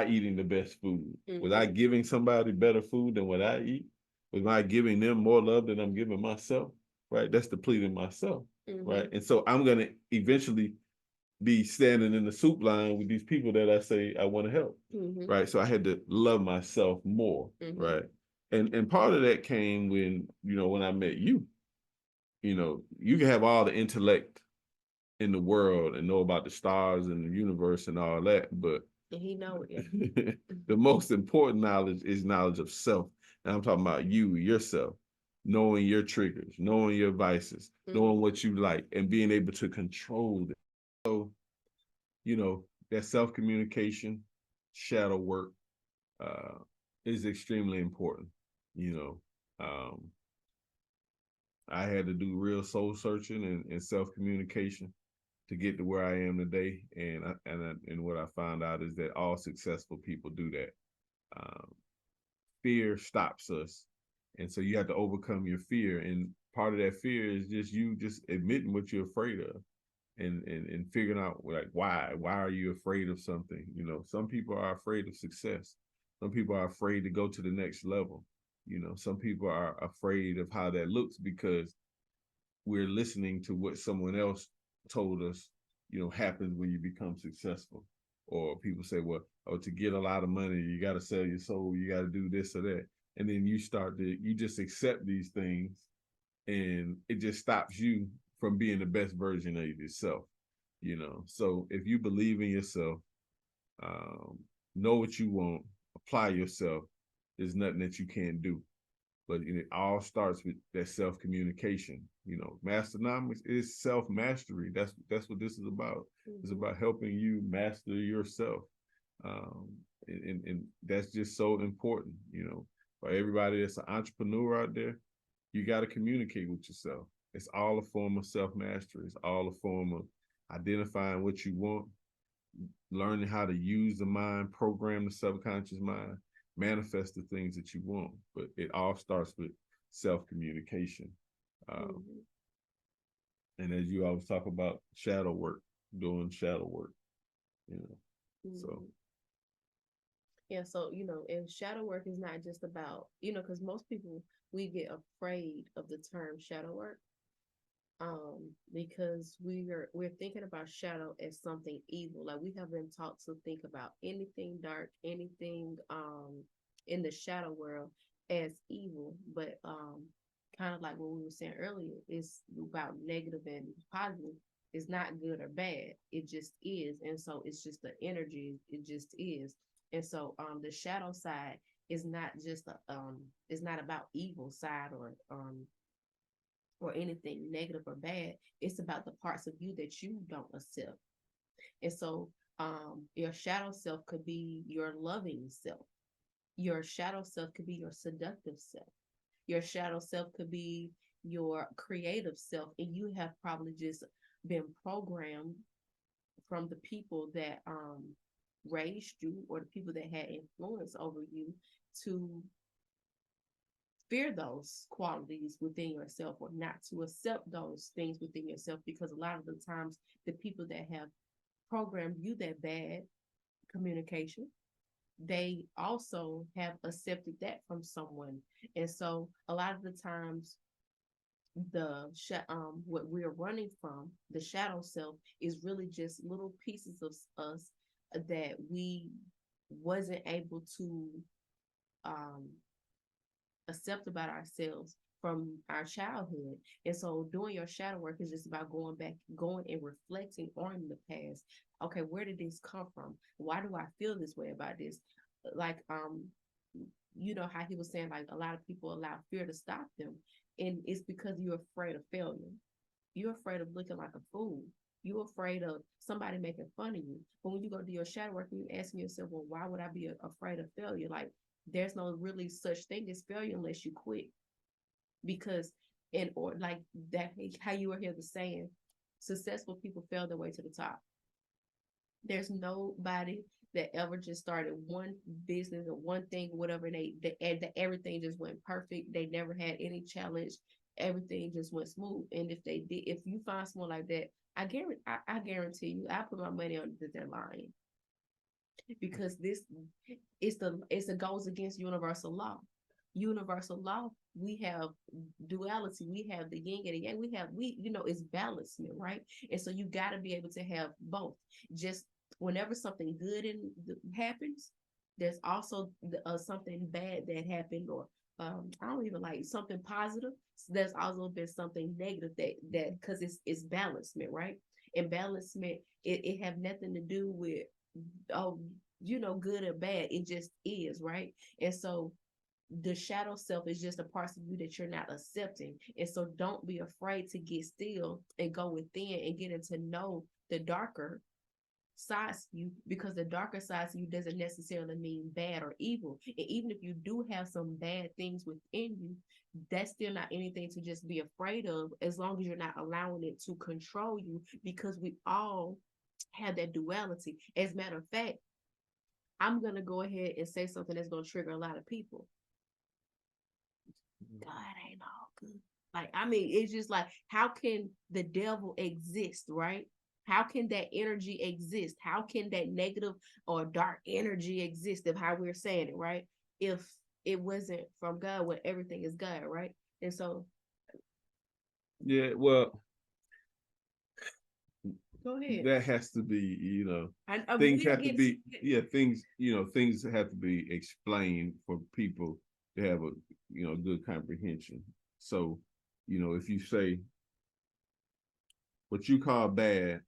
S2: eating the best food? Was I giving somebody better food than what I eat? Was I giving them more love than I'm giving myself? Right? That's depleting myself, right? And so I'm going to eventually be standing in the soup line with these people that I say I want to help, right? So I had to love myself more, right? And part of that came when I met you. You can have all the intellect in the world and know about the stars and the universe and all that, but
S1: he know it.
S2: The most important knowledge is knowledge of self. And I'm talking about yourself, knowing your triggers, knowing your vices, knowing what you like, and being able to control it. So, that self-communication, shadow work, is extremely important. I had to do real soul searching and self-communication. to get to where I am today. And what I found out is that all successful people do that. Um, Fear stops us, and so you have to overcome your fear. And part of that fear is just you just admitting what you're afraid of, and figuring out like why are you afraid of something. Some people are afraid of success. Some people are afraid to go to the next level. Some people are afraid of how that looks because we're listening to what someone else told us, happens when you become successful. Or people say, well, oh, to get a lot of money, you got to sell your soul, you got to do this or that. And then you just accept these things, and it just stops you from being the best version of yourself. So if you believe in yourself, um, know what you want, apply yourself, there's nothing that you can't do. But it all starts with that self-communication. Masternomics is self-mastery. That's what this is about. Mm-hmm. It's about helping you master yourself. And that's just so important, for everybody that's an entrepreneur out there. You got to communicate with yourself. It's all a form of self-mastery. It's all a form of identifying what you want, learning how to use the mind, program the subconscious mind, manifest the things that you want. But it all starts with self-communication. Mm-hmm. And as you always talk about shadow work, doing shadow work,
S1: mm-hmm. So. Yeah, so, and shadow work is not just about, because most people, we get afraid of the term shadow work. Because we're thinking about shadow as something evil. Like we have been taught to think about anything dark, anything in the shadow world as evil. But kind of like what we were saying earlier, it's about negative and positive. It's not good or bad. It just is. And so it's just the energy. It just is. And so the shadow side is not just it's not about evil side or anything negative or bad. It's about the parts of you that you don't accept. And so your shadow self could be your loving self. Your shadow self could be your seductive self. Your shadow self could be your creative self. And you have probably just been programmed from the people that raised you or the people that had influence over you to fear those qualities within yourself or not to accept those things within yourself, because a lot of the times the people that have programmed you that bad communication, they also have accepted that from someone. And so a lot of the times what we're running from, the shadow self, is really just little pieces of us that we wasn't able to accept about ourselves from our childhood. And so doing your shadow work is just about going and reflecting on the past. Okay, where did this come from? Why do I feel this way about this? Like how he was saying, like a lot of people allow fear to stop them. And it's because you're afraid of failure. You're afraid of looking like a fool. You're afraid of somebody making fun of you. But when you go do your shadow work, you're asking yourself, well, why would I be afraid of failure? Like, there's no really such thing as failure unless you quit. Because like that, how you were here the saying, successful people fail their way to the top. There's nobody that ever just started one business or one thing, whatever, and everything just went perfect. They never had any challenge. Everything just went smooth. And if you find someone like that, I guarantee you, I put my money on that they're lying. Because it goes against universal law. Universal law, we have duality, we have the yin and the yang, it's balancement, right? And so you got to be able to have both. Just whenever something good happens, there's also something bad that happened, or I don't even like something positive. So there's also been something negative that because it's balancement, right? And balancement, it have nothing to do with good or bad. It just is, right? And so the shadow self is just a part of you that you're not accepting. And so don't be afraid to get still and go within and getting to know the darker sides to you, because the darker sides to you doesn't necessarily mean bad or evil. And even if you do have some bad things within you, that's still not anything to just be afraid of, as long as you're not allowing it to control you, because we all have that duality. As a matter of fact, I'm gonna go ahead and say something that's gonna trigger a lot of people. God ain't all good. Like, I mean, it's just like, how can the devil exist, right? How can that energy exist? How can that negative or dark energy exist, if how we're saying it, right? If it wasn't from God, where everything is God, right? And so,
S2: Yeah, well,
S1: go ahead.
S2: that has to be, you know,
S1: I
S2: things
S1: will
S2: have to
S1: get
S2: be, yeah, things, you know, things have to be explained for people to have a, you know, good comprehension. So, you know, if you say what you call bad,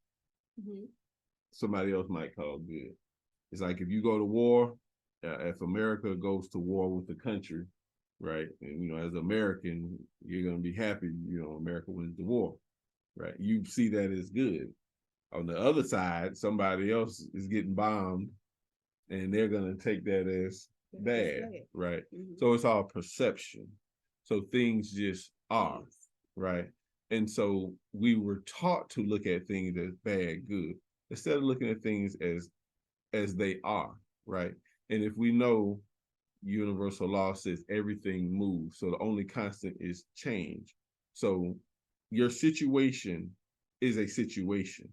S1: Mhm.
S2: somebody else might call good. It's like if you go to war, if America goes to war with the country, right? And you know, as an American, you're gonna be happy, you know, America wins the war, right? You see that as good. On the other side, somebody else is getting bombed, and they're gonna take that as bad, right?
S1: Mhm.
S2: So it's all perception. So things just are,
S1: Yes.
S2: right? And so we were taught to look at things as bad, good, instead of looking at things as they are, right? And if we know universal law says everything moves, so the only constant is change. So your situation is a situation.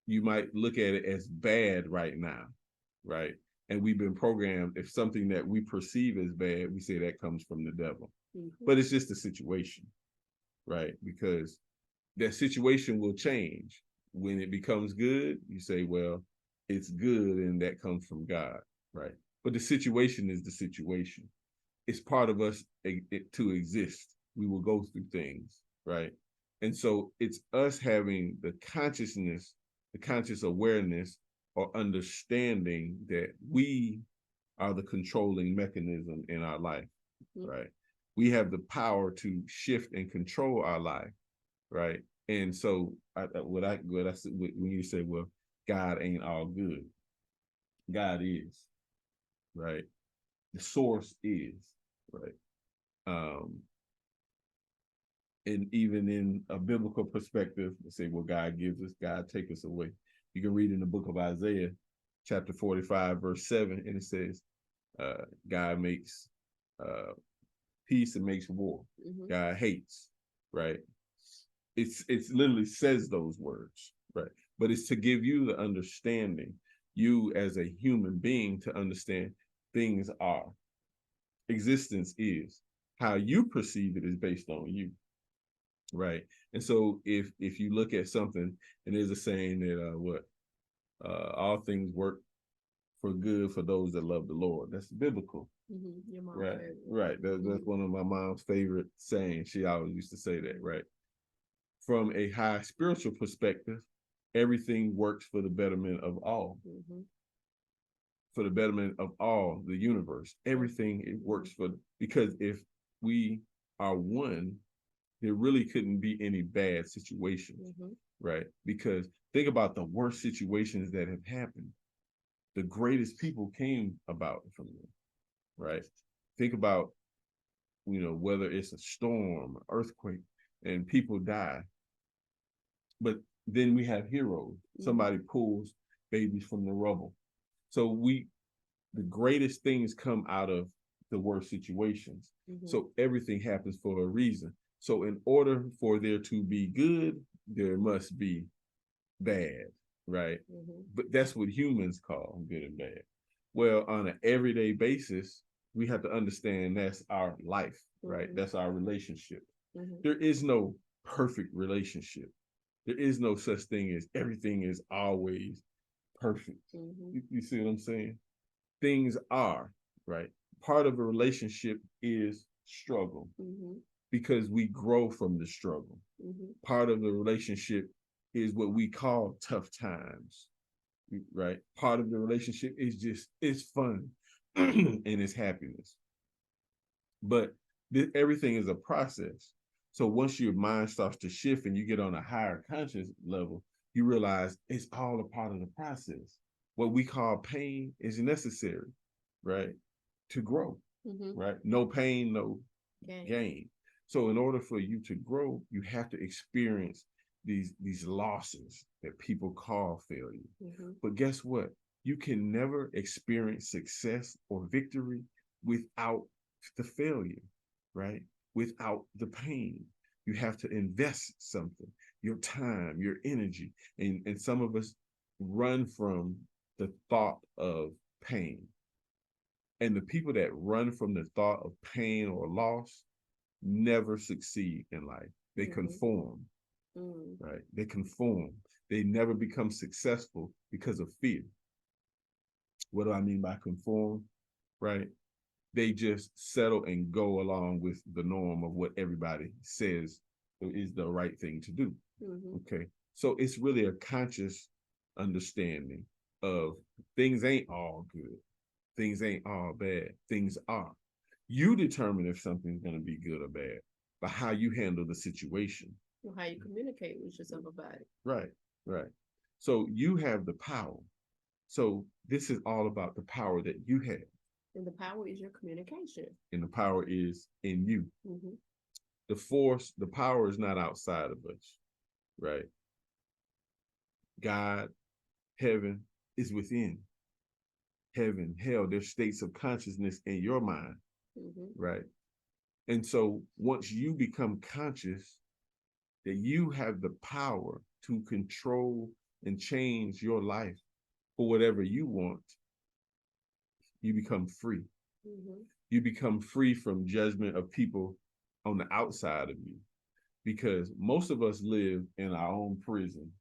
S2: You might look at it as bad right now, right? And we've been programmed, if something that we perceive as bad, we say that comes from the devil.
S1: Mm-hmm.
S2: But it's just a situation, right? Because that situation will change. When it becomes good, you say, well, it's good and that comes from God, right? But the situation is the situation. It's part of us to exist. We will go through things, right? And so it's us having the consciousness, the conscious awareness or understanding that we are the controlling mechanism in our life,
S1: Mm-hmm.
S2: right? We have the power to shift and control our life, right? And so what I said when you say, well, God ain't all good, God is, right? The source is, right? Um, and even in a biblical perspective, they say, well, God gives us, God take us away. You can read in the book of Isaiah, chapter 45, verse 7, and it says, God makes peace and makes war.
S1: Mm-hmm.
S2: God hates, right? It's literally says those words, right? But it's to give you the understanding, you as a human being, to understand things are. Existence is. How you perceive it is based on you, right? And so if you look at something, and there's a saying that all things work for good for those that love the Lord. That's biblical.
S1: Mm-hmm. Your mom's
S2: Right,
S1: favorite.
S2: right. That's one of my mom's favorite sayings. She always used to say that, right? From a high spiritual perspective, everything works for the betterment of all.
S1: Mm-hmm.
S2: For the betterment of all, the universe. Everything it works for, because if we are one, there really couldn't be any bad situations,
S1: Mm-hmm.
S2: right? Because think about the worst situations that have happened. The greatest people came about from them, right? Think about, you know, whether it's a storm, earthquake, and people die. But then we have heroes.
S1: Mm-hmm.
S2: Somebody pulls babies from the rubble. So the greatest things come out of the worst situations.
S1: Mm-hmm.
S2: So everything happens for a reason. So in order for there to be good, there must be bad, right?
S1: Mm-hmm.
S2: But that's what humans call good and bad. Well, on an everyday basis, we have to understand that's our life, right?
S1: Mm-hmm.
S2: That's our relationship.
S1: Mm-hmm.
S2: There is no perfect relationship. There is no such thing as everything is always perfect.
S1: Mm-hmm.
S2: You see what I'm saying? Things are, right? Part of a relationship is struggle,
S1: Mm-hmm.
S2: because we grow from the struggle.
S1: Mm-hmm.
S2: Part of the relationship is what we call tough times, right? Part of the relationship is just, it's fun and it's happiness. But everything is a process. So once your mind starts to shift and you get on a higher conscious level, you realize it's all a part of the process. What we call pain is necessary, right? To grow,
S1: Mm-hmm.
S2: right? No pain, no
S1: Gain.
S2: gain. So in order for you to grow, you have to experience these losses that people call failure.
S1: Mm-hmm.
S2: But guess what? You can never experience success or victory without the failure, right? Without the pain. You have to invest something, your time, your energy. And some of us run from the thought of pain. And the people that run from the thought of pain or loss never succeed in life. They
S1: Mm-hmm.
S2: conform, right? They conform. They never become successful because of fear. What do I mean by conform? Right? They just settle and go along with the norm of what everybody says is the right thing to do.
S1: Mm-hmm.
S2: Okay. So it's really a conscious understanding of things ain't all good. Things ain't all bad. Things are. You determine if something's going to be good or bad by how you handle the situation.
S1: Well, how you communicate with yourself about it.
S2: Right, right. So you have the power. So this is all about the power that you have.
S1: And the power is your communication.
S2: And the power is in you.
S1: Mm-hmm.
S2: The force, the power is not outside of us, right? God, heaven is within. Heaven, hell, there's states of consciousness in your mind, right? And so once you become conscious that you have the power to control and change your life for whatever you want, you become free. You become free from judgment of people on the outside of you, because most of us live in our own prison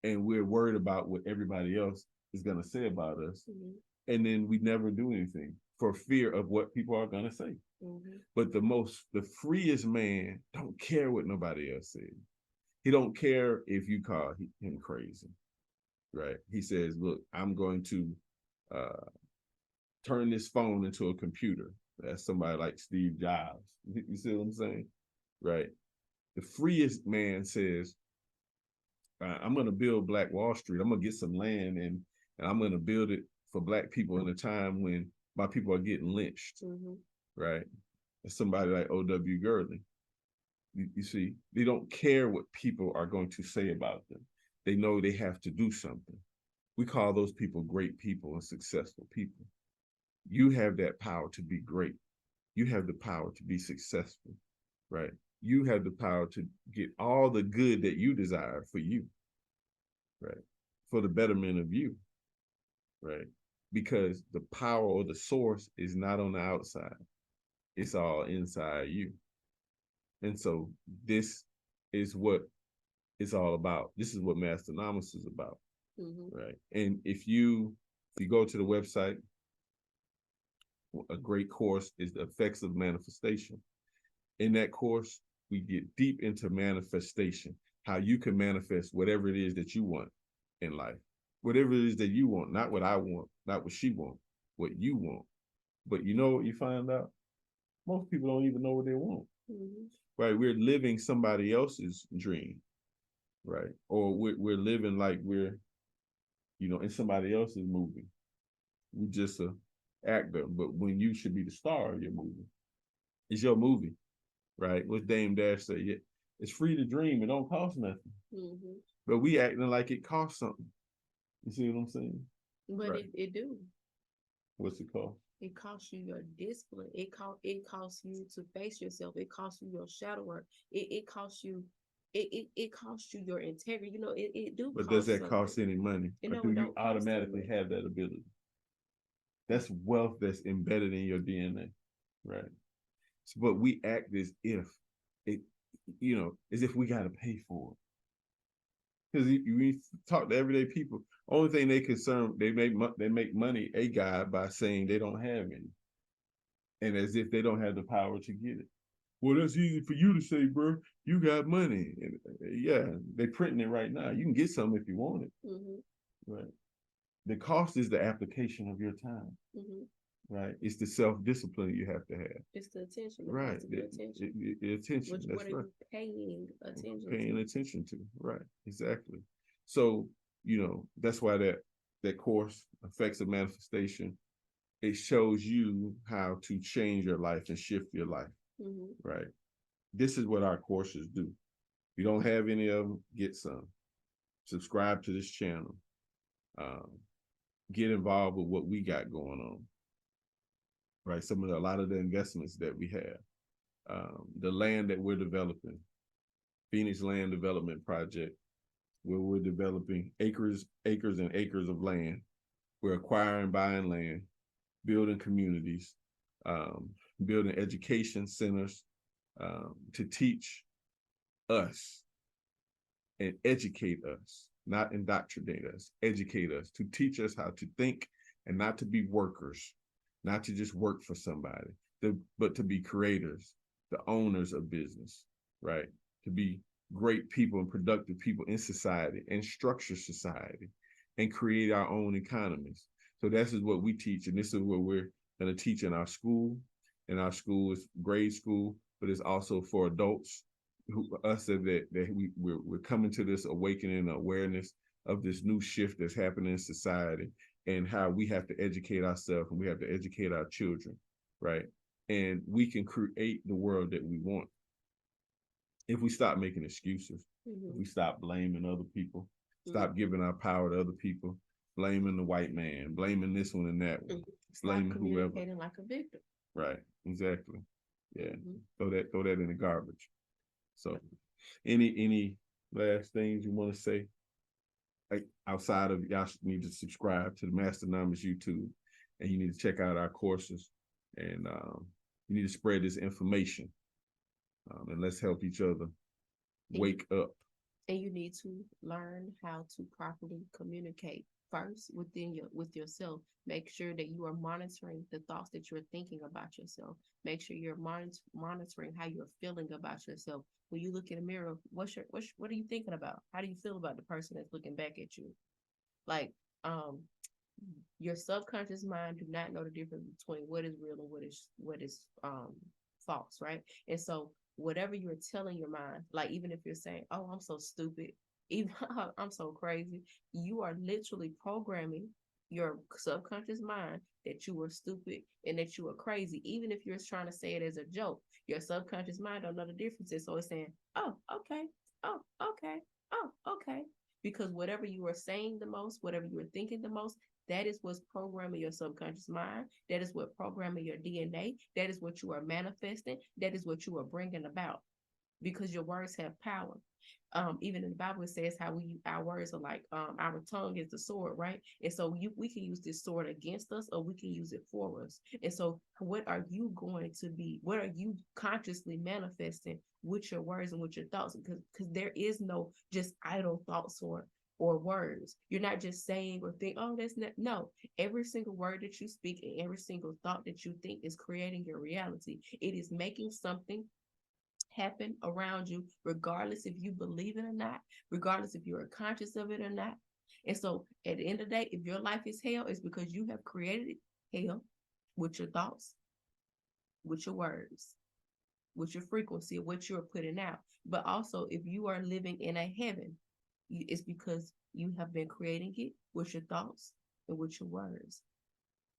S2: and we're worried about what everybody else is going to say about us. And then we never do anything for fear of what people are going to say. But the freest man don't care what nobody else says. He don't care if you call him crazy, right? He says, look, I'm going to turn this phone into a computer. That's somebody like Steve Jobs. You see what I'm saying? Right. The freest man says, I'm going to build Black Wall Street. I'm going to get some land and I'm going to build it for Black people in a time when my people are getting lynched. Right. Somebody like O.W. Gurley. You see, they don't care what people are going to say about them. They know they have to do something. We call those people great people and successful people. You have that power to be great. You have the power to be successful, right? You have the power to get all the good that you desire for you, right? For the betterment of you, right? Because the power or the source is not on the outside. It's all inside you. And so this is what it's all about. This is what Masternomics is about, right? And if you go to the website, a great course is the effects of manifestation. In that course, we get deep into manifestation, how you can manifest whatever it is that you want in life, whatever it is that you want, not what I want, not what she wants, what you want. But you know what you find out? Most people don't even know what they want. Right? We're living somebody else's dream, right? Or we're living like we're, in somebody else's movie. We're just a actor, but when you should be the star of your movie. It's your movie, right? What Dame Dash said, yeah, it's free to dream. It don't cost nothing. But we acting like it costs something. You see what I'm saying?
S1: But right. It do.
S2: What's it cost?
S1: It costs you your discipline. It costs you to face yourself. It costs you your shadow work. It costs you. It costs you your integrity. It do.
S2: But does that cost any money? Or do you automatically have that ability? That's wealth that's embedded in your DNA, right? So, but we act as if as if we got to pay for it. Because we talk to everyday people, only thing they make money a guy by saying they don't have any, and as if they don't have the power to get it. Well, that's easy for you to say, bro. You got money, and yeah, they're printing it right now. You can get some if you want it, right? The cost is the application of your time, right? It's the self-discipline you have to have.
S1: It's the attention,
S2: right? The attention. That's right.
S1: What are you paying attention?
S2: Paying attention to, right? Exactly. So, that's why that course, Effects of Manifestation, it shows you how to change your life and shift your life, right? This is what our courses do. If you don't have any of them, get some. Subscribe to this channel. Get involved with what we got going on, right? A lot of the investments that we have, the land that we're developing, Phoenix Land Development Project, where we're developing acres and acres of land. We're acquiring, buying land, building communities, building education centers, to teach us and educate us, not indoctrinate us, educate us, to teach us how to think and not to be workers, not to just work for somebody, but to be creators, the owners of business, right? To be great people and productive people in society and structure society and create our own economies. So this is what we teach, and this is what we're going to teach in our school. And our school is grade school, but it's also for adults we're coming to this awakening awareness of this new shift that's happening in society, and how we have to educate ourselves and we have to educate our children, right? And we can create the world that we want if we stop making excuses, if we stop blaming other people, stop giving our power to other people, blaming the white man, blaming this one and that one, blaming whoever.
S1: Communicating like a victim.
S2: Right, exactly. Yeah, throw that in the garbage. So, any last things you want to say? Like, outside of, y'all need to subscribe to the Master Numbers YouTube, and you need to check out our courses, and you need to spread this information, and let's help each other wake up.
S1: And you need to learn how to properly communicate first with yourself. Make sure that you are monitoring the thoughts that you're thinking about yourself. Make sure you're monitoring how you're feeling about yourself. When you look in the mirror, what are you thinking about? How do you feel about the person that's looking back at you? Like, your subconscious mind do not know the difference between what is real and what is false, right? And so whatever you're telling your mind, like, even if you're saying, "Oh, I'm so stupid," even "I'm so crazy," you are literally programming your subconscious mind that you are stupid and that you are crazy. Even if you're trying to say it as a joke, your subconscious mind don't know the differences. So it's saying, "Oh, okay. Oh, okay. Oh, okay." Because whatever you are saying the most, whatever you are thinking the most, that is what's programming your subconscious mind. That is what programming your DNA. That is what you are manifesting. That is what you are bringing about, because your words have power. Even in the Bible, it says how our words are like, our tongue is the sword, right? And so we can use this sword against us, or we can use it for us. And so what are you consciously manifesting with your words and with your thoughts? Because there is no just idle thoughts or words. You're not just saying or think, "Oh, that's not," no. Every single word that you speak and every single thought that you think is creating your reality. It is making something happen around you, regardless if you believe it or not, regardless if you're conscious of it or not. And so at the end of the day, if your life is hell, it's because you have created hell with your thoughts, with your words, with your frequency of what you're putting out. But also, if you are living in a heaven, it's because you have been creating it with your thoughts and with your words.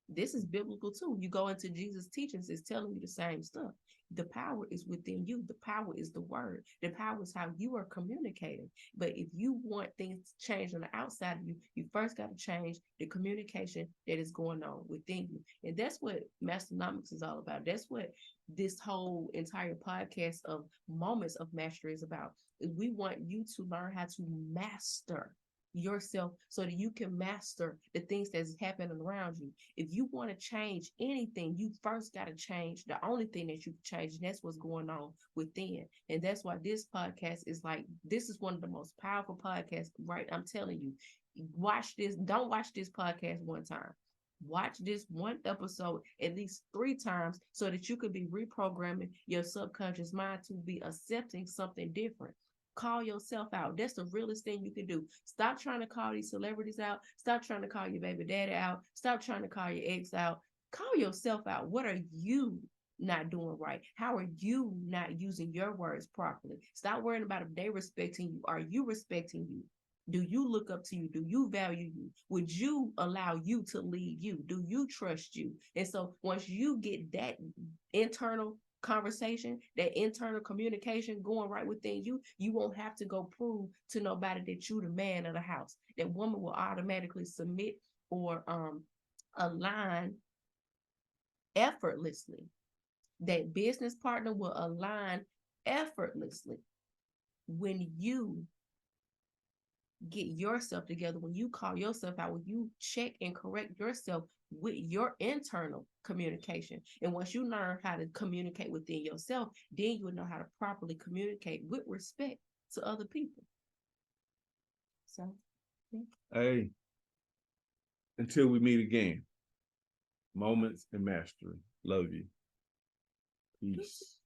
S1: This is biblical too. You go into Jesus' teachings, it's telling you the same stuff. The power is within you. The power is the word. The power is how you are communicating. But if you want things to change on the outside of you, you first got to change the communication that is going on within you. And that's what Masternomics is all about. That's what this whole entire podcast of Moments of Mastery is about. We want you to learn how to master yourself so that you can master the things that's happening around you. If you want to change anything, you first got to change the only thing that you can change, and that's what's going on within. And that's why this podcast is like, this is one of the most powerful podcasts, right? I'm telling you, watch this. Don't watch this podcast one time. Watch this one episode at least 3 times so that you could be reprogramming your subconscious mind to be accepting something different. Call yourself out. That's the realest thing you can do. Stop trying to call these celebrities out. Stop trying to call your baby daddy out. Stop trying to call your ex out. Call yourself out. What are you not doing right? How are you not using your words properly? Stop worrying about if they respecting you. Are you respecting you? Do you look up to you? Do you value you? Would you allow you to lead you? Do you trust you? And so once you get that internal conversation, that internal communication going right within you, you won't have to go prove to nobody that you the man of the house. That woman will automatically submit or align effortlessly. That business partner will align effortlessly when you get yourself together, when you call yourself out, when you check and correct yourself with your internal communication. And once you learn how to communicate within yourself, then you will know how to properly communicate with respect to other people. So, yeah.
S2: Hey, until we meet again, Moments and Mastery. Love you. Peace.